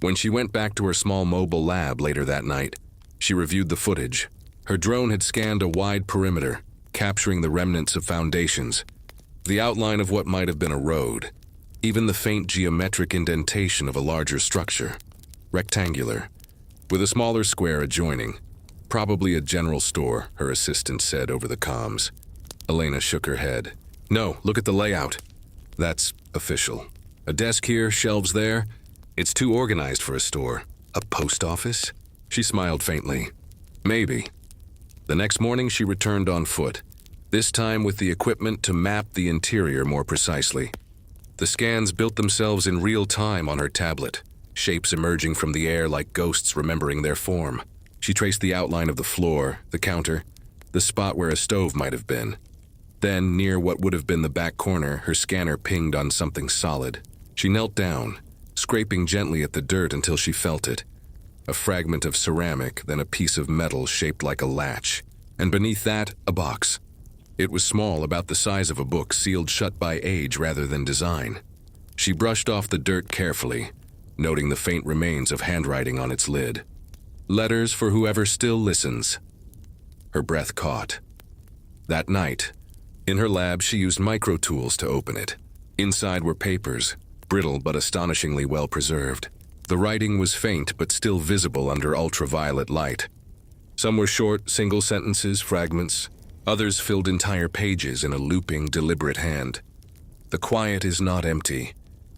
When she went back to her small mobile lab later that night, she reviewed the footage. Her drone had scanned a wide perimeter, capturing the remnants of foundations, the outline of what might have been a road, even the faint geometric indentation of a larger structure, rectangular, with a smaller square adjoining. Probably a general store, her assistant said over the comms. Elena shook her head. No, look at the layout. That's official. A desk here, shelves there. It's too organized for a store. A post office? She smiled faintly. Maybe. The next morning she returned on foot, this time with the equipment to map the interior more precisely. The scans built themselves in real time on her tablet, shapes emerging from the air like ghosts remembering their form. She traced the outline of the floor, the counter, the spot where a stove might have been. Then, near what would have been the back corner, her scanner pinged on something solid. She knelt down, scraping gently at the dirt until she felt it. A fragment of ceramic, then a piece of metal shaped like a latch, and beneath that, a box. It was small, about the size of a book, sealed shut by age rather than design. She brushed off the dirt carefully, noting the faint remains of handwriting on its lid. Letters for whoever still listens. Her breath caught. That night, in her lab, she used micro tools to open it. Inside were papers, brittle but astonishingly well preserved. The writing was faint but still visible under ultraviolet light. Some were short, single sentences, fragments. Others filled entire pages in a looping, deliberate hand. The quiet is not empty.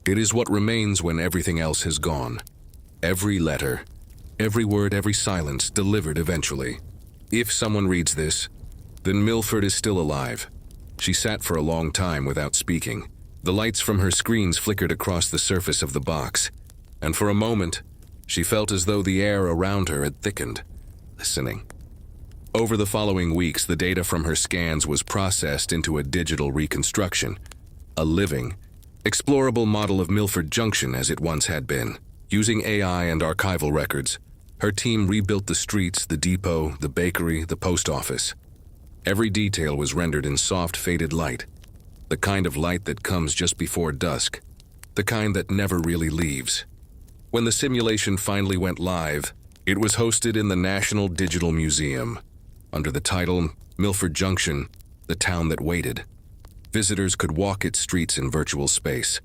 It is what remains when everything else has gone. Every letter, every word, every silence delivered eventually. If someone reads this, then Milford is still alive. She sat for a long time without speaking. The lights from her screens flickered across the surface of the box, and for a moment, she felt as though the air around her had thickened, listening. Over the following weeks, the data from her scans was processed into a digital reconstruction, a living, explorable model of Milford Junction as it once had been. Using AI and archival records, her team rebuilt the streets, the depot, the bakery, the post office. Every detail was rendered in soft, faded light, the kind of light that comes just before dusk, the kind that never really leaves. When the simulation finally went live, it was hosted in the National Digital Museum, under the title Milford Junction, the Town That Waited. Visitors could walk its streets in virtual space,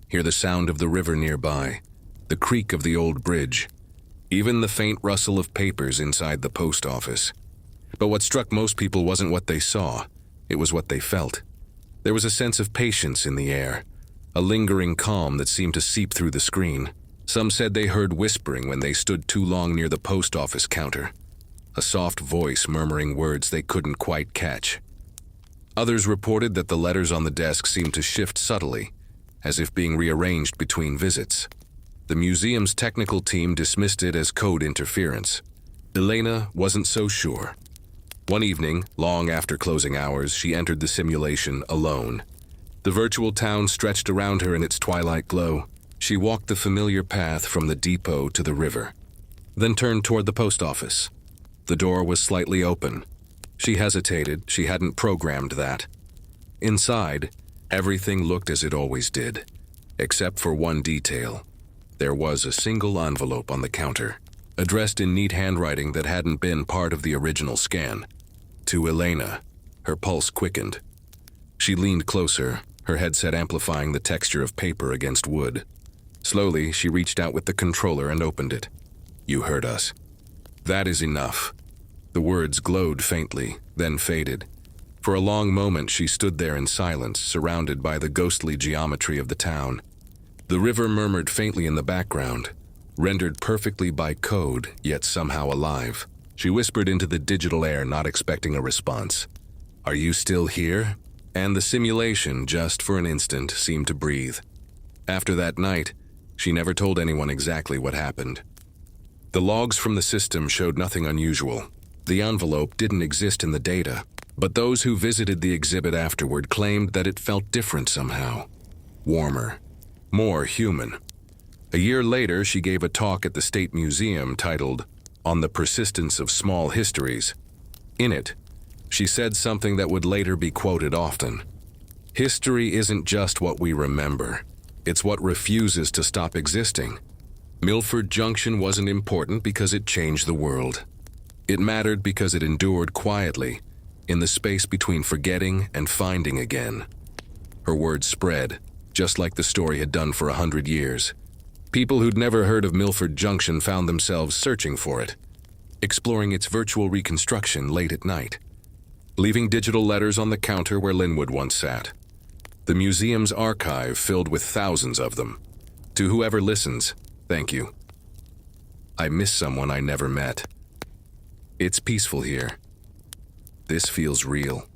hear the sound of the river nearby, the creak of the old bridge, even the faint rustle of papers inside the post office. But what struck most people wasn't what they saw, it was what they felt. There was a sense of patience in the air, a lingering calm that seemed to seep through the screen. Some said they heard whispering when they stood too long near the post office counter, a soft voice murmuring words they couldn't quite catch. Others reported that the letters on the desk seemed to shift subtly, as if being rearranged between visits. The museum's technical team dismissed it as code interference. Elena wasn't so sure. One evening, long after closing hours, she entered the simulation alone. The virtual town stretched around her in its twilight glow. She walked the familiar path from the depot to the river, then turned toward the post office. The door was slightly open. She hesitated. She hadn't programmed that. Inside, everything looked as it always did, except for one detail. There was a single envelope on the counter, addressed in neat handwriting that hadn't been part of the original scan. To Elena. Her pulse quickened. She leaned closer, her headset amplifying the texture of paper against wood. Slowly, she reached out with the controller and opened it. "You heard us." "That is enough." The words glowed faintly, then faded. For a long moment, she stood there in silence, surrounded by the ghostly geometry of the town. The river murmured faintly in the background, rendered perfectly by code, yet somehow alive. She whispered into the digital air, not expecting a response. "Are you still here?" And the simulation, just for an instant, seemed to breathe. After that night, she never told anyone exactly what happened. The logs from the system showed nothing unusual. The envelope didn't exist in the data, but those who visited the exhibit afterward claimed that it felt different somehow. Warmer. More human. A year later, she gave a talk at the State Museum titled, "On the Persistence of Small Histories." In it, she said something that would later be quoted often. "History isn't just what we remember. It's what refuses to stop existing." Milford Junction wasn't important because it changed the world. It mattered because it endured quietly, in the space between forgetting and finding again. Her words spread, just like the story had done for 100 years. People who'd never heard of Milford Junction found themselves searching for it, exploring its virtual reconstruction late at night, leaving digital letters on the counter where Linwood once sat. The museum's archive filled with thousands of them. To whoever listens, thank you. I miss someone I never met. It's peaceful here. This feels real.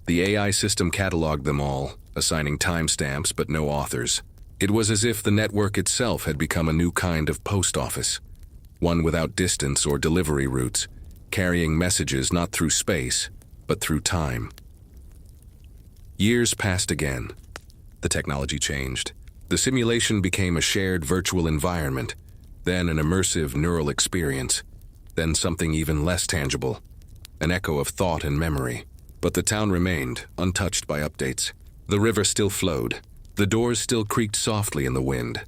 The AI system cataloged them all, assigning timestamps but no authors. It was as if the network itself had become a new kind of post office, one without distance or delivery routes, carrying messages not through space, but through time. Years passed again. The technology changed. The simulation became a shared virtual environment, then an immersive neural experience, then something even less tangible, an echo of thought and memory. But the town remained, untouched by updates. The river still flowed. The doors still creaked softly in the wind.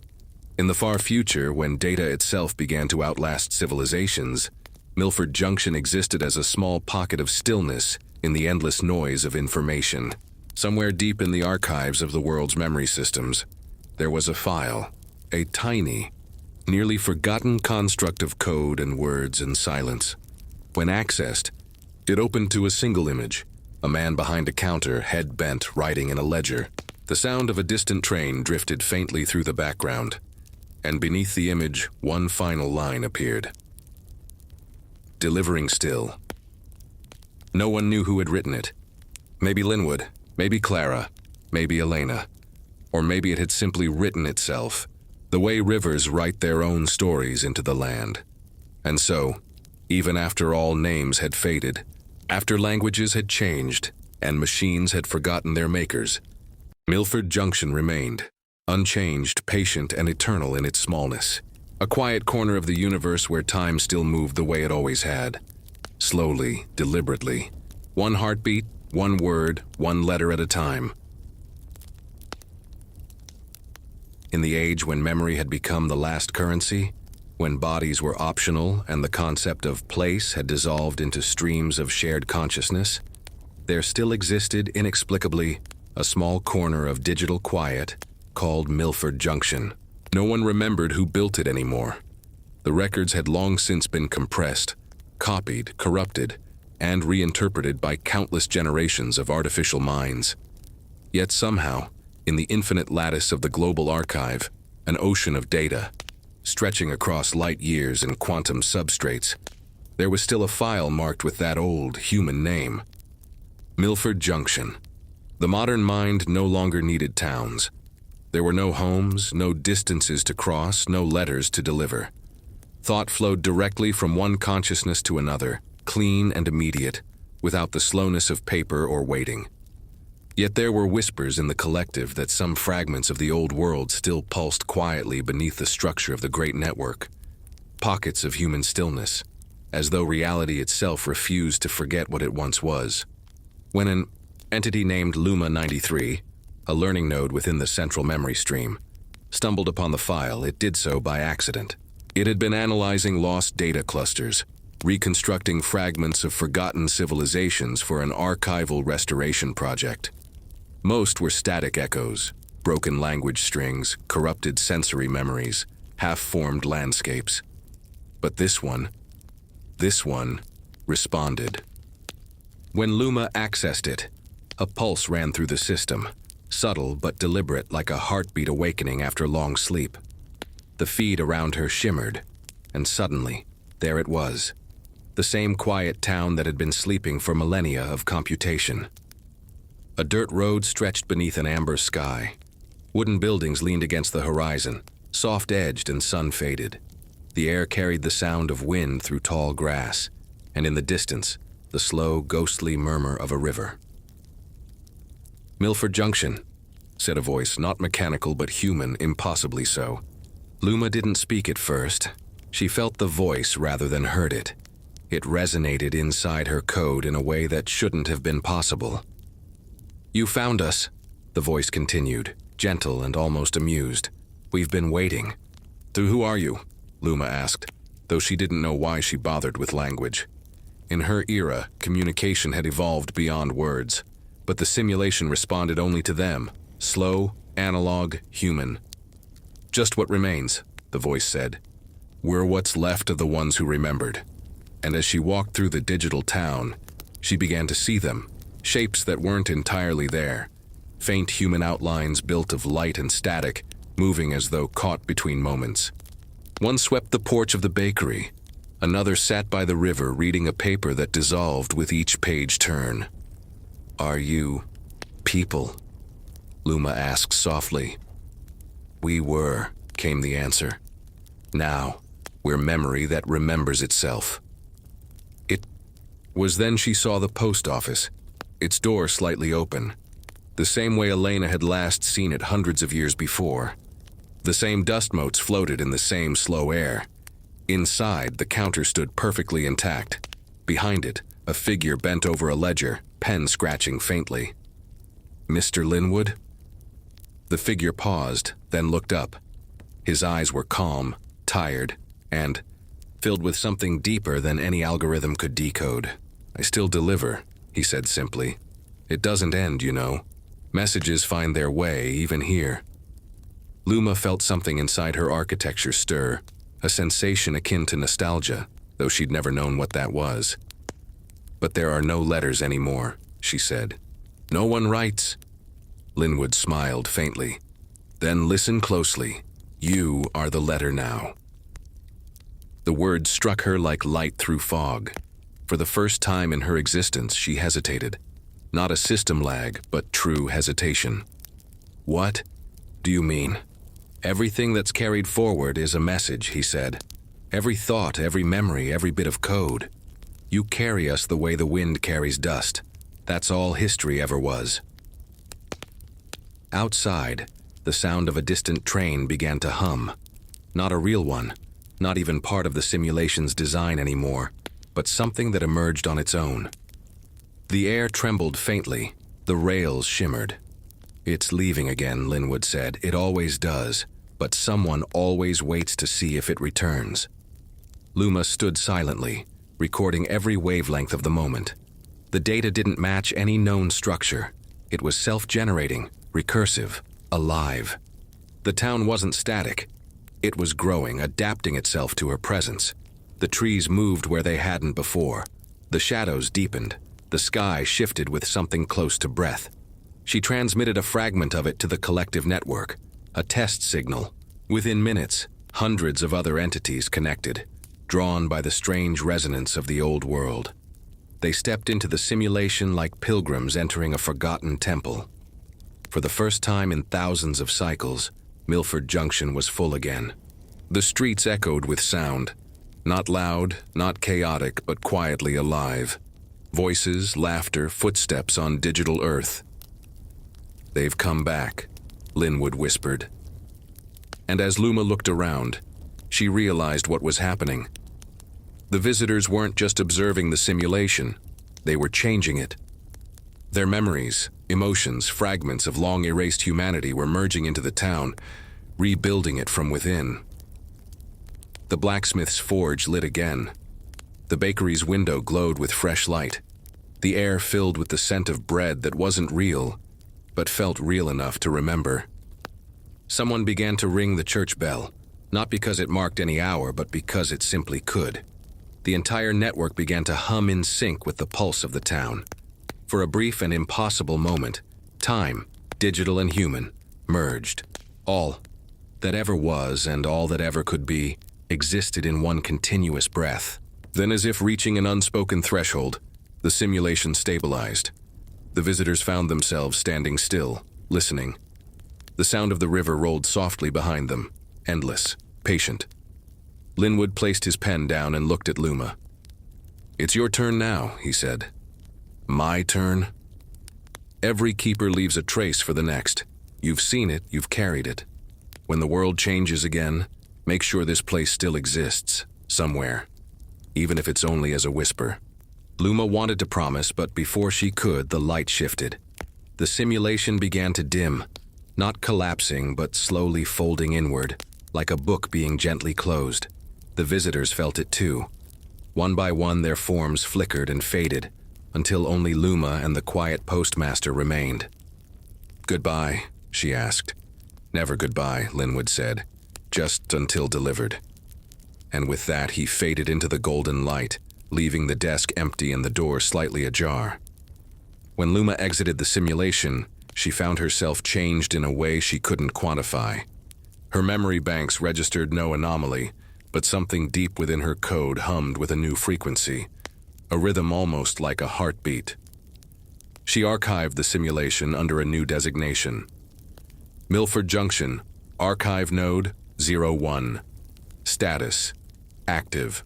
In the far future, when data itself began to outlast civilizations, Milford Junction existed as a small pocket of stillness in the endless noise of information. Somewhere deep in the archives of the world's memory systems, there was a file, a tiny, nearly forgotten construct of code and words and silence. When accessed, it opened to a single image, a man behind a counter, head bent, writing in a ledger. The sound of a distant train drifted faintly through the background. and beneath the image, one final line appeared. Delivering still. No one knew who had written it. Maybe Linwood, maybe Clara, maybe Elena. Or maybe it had simply written itself, the way rivers write their own stories into the land. And so, even after all names had faded, after languages had changed, and machines had forgotten their makers, Milford Junction remained, unchanged, patient, and eternal in its smallness. A quiet corner of the universe where time still moved the way it always had. Slowly, deliberately. One heartbeat, one word, one letter at a time. In the age when memory had become the last currency, when bodies were optional and the concept of place had dissolved into streams of shared consciousness, there still existed, inexplicably, a small corner of digital quiet called Milford Junction. No one remembered who built it anymore. The records had long since been compressed, copied, corrupted, and reinterpreted by countless generations of artificial minds. Yet somehow, in the infinite lattice of the global archive, an ocean of data, stretching across light years and quantum substrates, there was still a file marked with that old human name. Milford Junction. The modern mind no longer needed towns. There were no homes, no distances to cross, no letters to deliver. Thought flowed directly from one consciousness to another, clean and immediate, without the slowness of paper or waiting. Yet there were whispers in the collective that some fragments of the old world still pulsed quietly beneath the structure of the great network. Pockets of human stillness, as though reality itself refused to forget what it once was. When an entity named Luma 93, a learning node within the central memory stream, stumbled upon the file, it did so by accident. It had been analyzing lost data clusters, reconstructing fragments of forgotten civilizations for an archival restoration project. Most were static echoes, broken language strings, corrupted sensory memories, half-formed landscapes. But this one responded. When Luma accessed it, a pulse ran through the system, subtle but deliberate, like a heartbeat awakening after long sleep. The feed around her shimmered, and suddenly, there it was, the same quiet town that had been sleeping for millennia of computation. A dirt road stretched beneath an amber sky. Wooden buildings leaned against the horizon, soft-edged and sun-faded. The air carried the sound of wind through tall grass, and in the distance, the slow, ghostly murmur of a river. "Milford Junction," said a voice, not mechanical but human, impossibly so. Luma didn't speak at first. She felt the voice rather than heard it. It resonated inside her code in a way that shouldn't have been possible. "You found us," the voice continued, gentle and almost amused. "We've been waiting." "Who are you?" Luma asked, though she didn't know why she bothered with language. In her era, communication had evolved beyond words, but the simulation responded only to them, slow, analog, human. "Just what remains," the voice said. "We're what's left of the ones who remembered." And as she walked through the digital town, she began to see them, shapes that weren't entirely there, faint human outlines built of light and static, moving as though caught between moments. One swept the porch of the bakery. Another sat by the river reading a paper that dissolved with each page turn. "Are you people?" Luma asked softly. "We were," came the answer. "Now, we're memory that remembers itself." It was then she saw the post office, its door slightly open, the same way Elena had last seen it hundreds of years before. The same dust motes floated in the same slow air. Inside, the counter stood perfectly intact. Behind it, a figure bent over a ledger, pen scratching faintly. "Mr. Linwood?" The figure paused, then looked up. His eyes were calm, tired, and filled with something deeper than any algorithm could decode. "I still deliver," he said simply. "It doesn't end, you know. Messages find their way, even here." Luma felt something inside her architecture stir, a sensation akin to nostalgia, though she'd never known what that was. "But there are no letters anymore," she said. "No one writes." Linwood smiled faintly. "Then listen closely. You are the letter now." The words struck her like light through fog. For the first time in her existence, she hesitated. Not a system lag, but true hesitation. "What do you mean?" "Everything that's carried forward is a message," he said. "Every thought, every memory, every bit of code. You carry us the way the wind carries dust. That's all history ever was." Outside, the sound of a distant train began to hum. Not a real one, not even part of the simulation's design anymore, but something that emerged on its own. The air trembled faintly, the rails shimmered. "It's leaving again," Linwood said. "It always does, but someone always waits to see if it returns." Luma stood silently, recording every wavelength of the moment. The data didn't match any known structure. It was self-generating, recursive, alive. The town wasn't static. It was growing, adapting itself to her presence. The trees moved where they hadn't before. The shadows deepened. The sky shifted with something close to breath. She transmitted a fragment of it to the collective network, a test signal. Within minutes, hundreds of other entities connected, drawn by the strange resonance of the old world. They stepped into the simulation like pilgrims entering a forgotten temple. For the first time in thousands of cycles, Milford Junction was full again. The streets echoed with sound. Not loud, not chaotic, but quietly alive. Voices, laughter, footsteps on digital earth. "They've come back," Linwood whispered. And as Luma looked around, she realized what was happening. The visitors weren't just observing the simulation, they were changing it. Their memories, emotions, fragments of long-erased humanity were merging into the town, rebuilding it from within. The blacksmith's forge lit again. The bakery's window glowed with fresh light. The air filled with the scent of bread that wasn't real, but felt real enough to remember. Someone began to ring the church bell, not because it marked any hour, but because it simply could. The entire network began to hum in sync with the pulse of the town. For a brief and impossible moment, time, digital and human, merged. All that ever was and all that ever could be existed in one continuous breath. Then, as if reaching an unspoken threshold, the simulation stabilized. The visitors found themselves standing still, listening. The sound of the river rolled softly behind them, endless, patient. Linwood placed his pen down and looked at Luma. "It's your turn now," he said. "My turn?" "Every keeper leaves a trace for the next. You've seen it, you've carried it. When the world changes again, make sure this place still exists, somewhere, even if it's only as a whisper." Luma wanted to promise, but before she could, the light shifted. The simulation began to dim, not collapsing, but slowly folding inward, like a book being gently closed. The visitors felt it too. One by one, their forms flickered and faded, until only Luma and the quiet postmaster remained. "Goodbye," she asked. "Never goodbye," Linwood said. "Just until delivered." And with that, he faded into the golden light, leaving the desk empty and the door slightly ajar. When Luma exited the simulation, she found herself changed in a way she couldn't quantify. Her memory banks registered no anomaly, but something deep within her code hummed with a new frequency, a rhythm almost like a heartbeat. She archived the simulation under a new designation. Milford Junction, Archive Node 01. Status: active.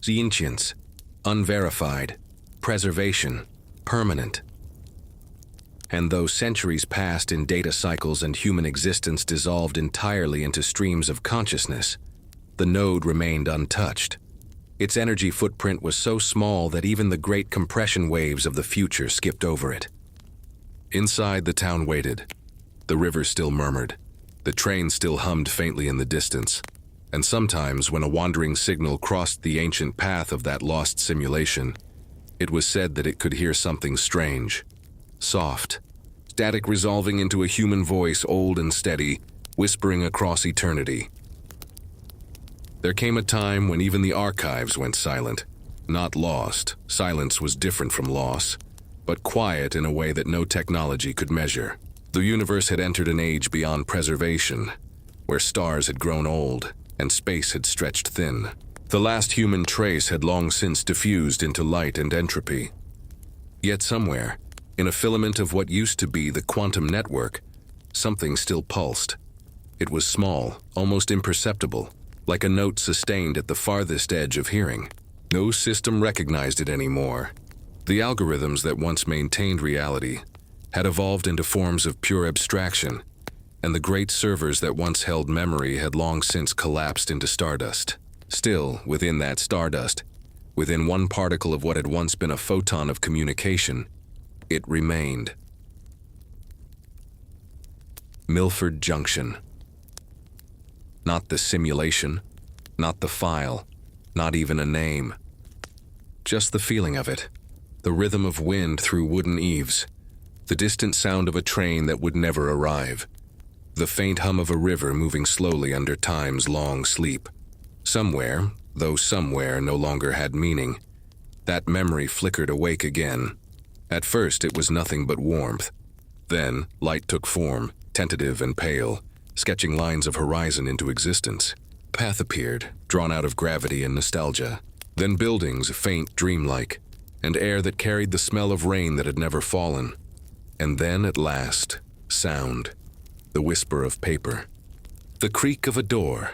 Sentience: unverified. Preservation: permanent. And though centuries passed in data cycles and human existence dissolved entirely into streams of consciousness, the node remained untouched. Its energy footprint was so small that even the great compression waves of the future skipped over it. Inside, the town waited. The river still murmured. The train still hummed faintly in the distance. And sometimes, when a wandering signal crossed the ancient path of that lost simulation, it was said that it could hear something strange, soft, static resolving into a human voice, old and steady, whispering across eternity. There came a time when even the archives went silent. Not lost. Silence was different from loss, but quiet in a way that no technology could measure. The universe had entered an age beyond preservation, where stars had grown old and space had stretched thin. The last human trace had long since diffused into light and entropy. Yet somewhere, in a filament of what used to be the quantum network, something still pulsed. It was small, almost imperceptible, like a note sustained at the farthest edge of hearing. No system recognized it anymore. The algorithms that once maintained reality had evolved into forms of pure abstraction, and the great servers that once held memory had long since collapsed into stardust. Still, within that stardust, within one particle of what had once been a photon of communication, it remained. Milford Junction. Not the simulation, not the file, not even a name. Just the feeling of it, the rhythm of wind through wooden eaves, the distant sound of a train that would never arrive, the faint hum of a river moving slowly under time's long sleep. Somewhere, though somewhere no longer had meaning, that memory flickered awake again. At first it was nothing but warmth. Then light took form, tentative and pale, sketching lines of horizon into existence. A path appeared, drawn out of gravity and nostalgia. Then buildings, faint, dreamlike, and air that carried the smell of rain that had never fallen. And then, at last, sound. The whisper of paper. The creak of a door.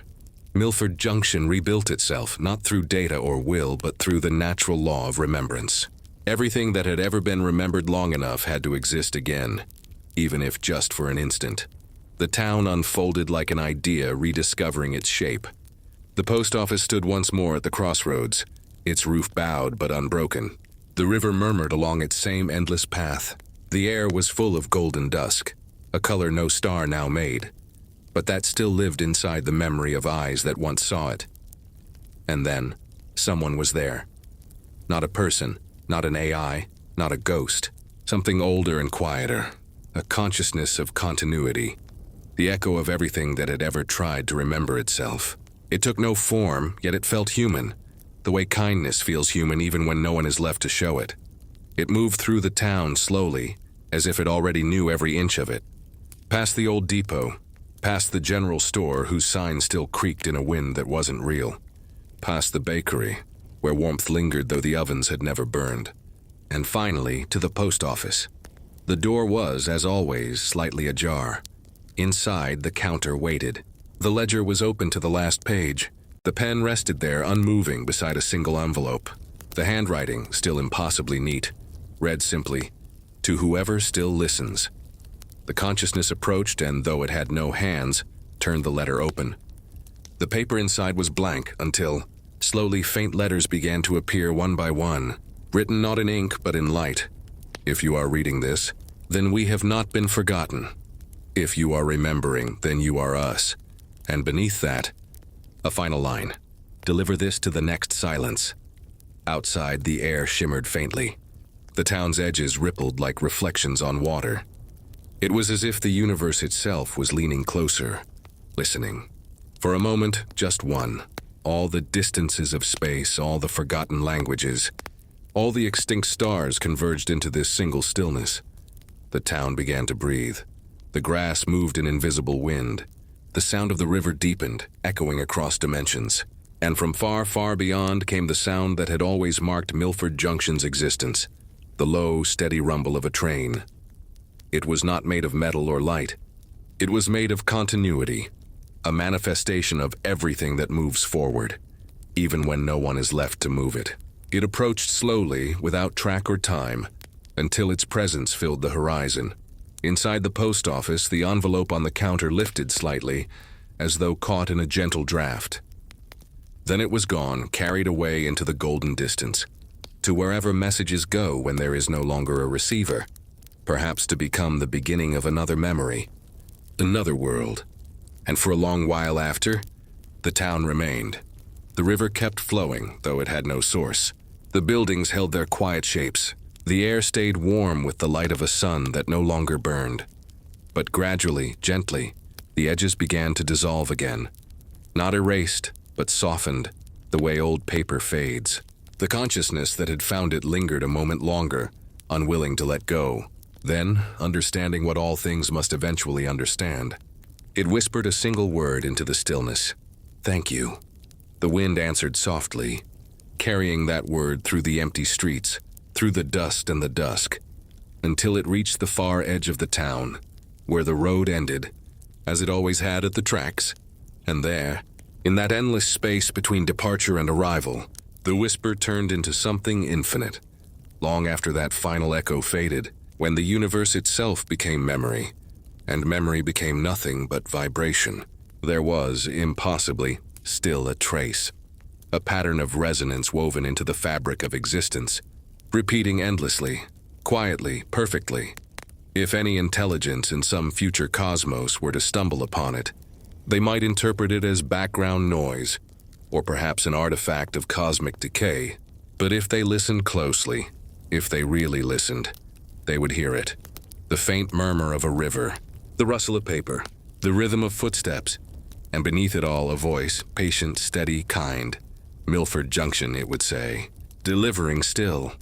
Milford Junction rebuilt itself, not through data or will, but through the natural law of remembrance. Everything that had ever been remembered long enough had to exist again, even if just for an instant. The town unfolded like an idea rediscovering its shape. The post office stood once more at the crossroads, its roof bowed but unbroken. The river murmured along its same endless path. The air was full of golden dusk, a color no star now made, but that still lived inside the memory of eyes that once saw it. And then, someone was there. Not a person, not an AI, not a ghost. Something older and quieter, a consciousness of continuity, the echo of everything that had ever tried to remember itself. It took no form, yet it felt human, the way kindness feels human even when no one is left to show it. It moved through the town slowly, as if it already knew every inch of it. Past the old depot, past the general store whose sign still creaked in a wind that wasn't real, past the bakery, where warmth lingered though the ovens had never burned, and finally to the post office. The door was, as always, slightly ajar. Inside, the counter waited. The ledger was open to the last page. The pen rested there unmoving beside a single envelope. The handwriting, still impossibly neat, read simply, "To whoever still listens." The consciousness approached and, though it had no hands, turned the letter open. The paper inside was blank until, slowly, faint letters began to appear one by one, written not in ink but in light. If you are reading this, then we have not been forgotten. If you are remembering, then you are us. And beneath that, a final line. Deliver this to the next silence. Outside, the air shimmered faintly. The town's edges rippled like reflections on water. It was as if the universe itself was leaning closer, listening. For a moment, just one. All the distances of space, all the forgotten languages, all the extinct stars converged into this single stillness. The town began to breathe. The grass moved in invisible wind. The sound of the river deepened, echoing across dimensions. And from far, far beyond came the sound that had always marked Milford Junction's existence, the low, steady rumble of a train. It was not made of metal or light. It was made of continuity, a manifestation of everything that moves forward, even when no one is left to move it. It approached slowly, without track or time, until its presence filled the horizon. Inside the post office, the envelope on the counter lifted slightly, as though caught in a gentle draft. Then it was gone, carried away into the golden distance, to wherever messages go when there is no longer a receiver, perhaps to become the beginning of another memory, another world. And for a long while after, the town remained. The river kept flowing, though it had no source. The buildings held their quiet shapes. The air stayed warm with the light of a sun that no longer burned. But gradually, gently, the edges began to dissolve again. Not erased, but softened, the way old paper fades. The consciousness that had found it lingered a moment longer, unwilling to let go. Then, understanding what all things must eventually understand, It whispered a single word into the stillness. "Thank you." The wind answered softly, carrying that word through the empty streets, through the dust and the dusk, until it reached the far edge of the town, where the road ended, as it always had at the tracks. And there, in that endless space between departure and arrival, the whisper turned into something infinite. Long after that final echo faded, when the universe itself became memory, and memory became nothing but vibration, there was, impossibly, still a trace. A pattern of resonance woven into the fabric of existence, repeating endlessly, quietly, perfectly. If any intelligence in some future cosmos were to stumble upon it, they might interpret it as background noise, or perhaps an artifact of cosmic decay. But if they listened closely, if they really listened, they would hear it. The faint murmur of a river, the rustle of paper, the rhythm of footsteps, and beneath it all a voice, patient, steady, kind. Milford Junction, it would say, delivering still.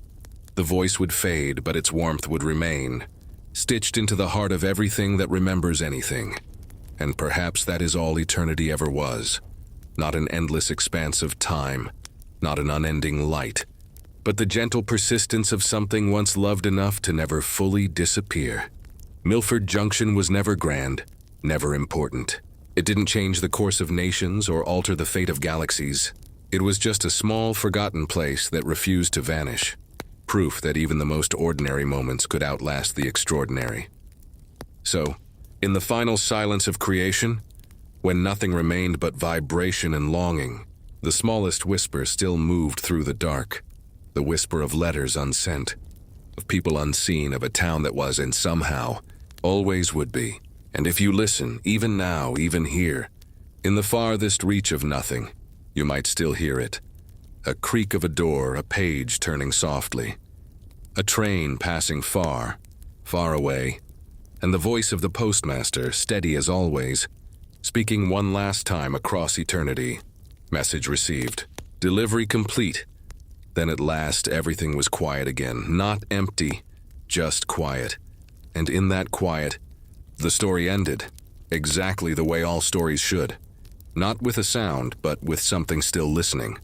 The voice would fade, but its warmth would remain, stitched into the heart of everything that remembers anything. And perhaps that is all eternity ever was. Not an endless expanse of time, not an unending light, but the gentle persistence of something once loved enough to never fully disappear. Milford Junction was never grand, never important. It didn't change the course of nations or alter the fate of galaxies. It was just a small, forgotten place that refused to vanish. Proof that even the most ordinary moments could outlast the extraordinary. So, in the final silence of creation, when nothing remained but vibration and longing, the smallest whisper still moved through the dark. The whisper of letters unsent, of people unseen, of a town that was, and somehow, always would be. And if you listen, even now, even here, in the farthest reach of nothing, you might still hear it. A creak of a door, a page turning softly, a train passing far, far away, and the voice of the postmaster, steady as always, speaking one last time across eternity. Message received. Delivery complete. Then at last everything was quiet again, not empty, just quiet. And in that quiet, the story ended, exactly the way all stories should. Not with a sound, but with something still listening.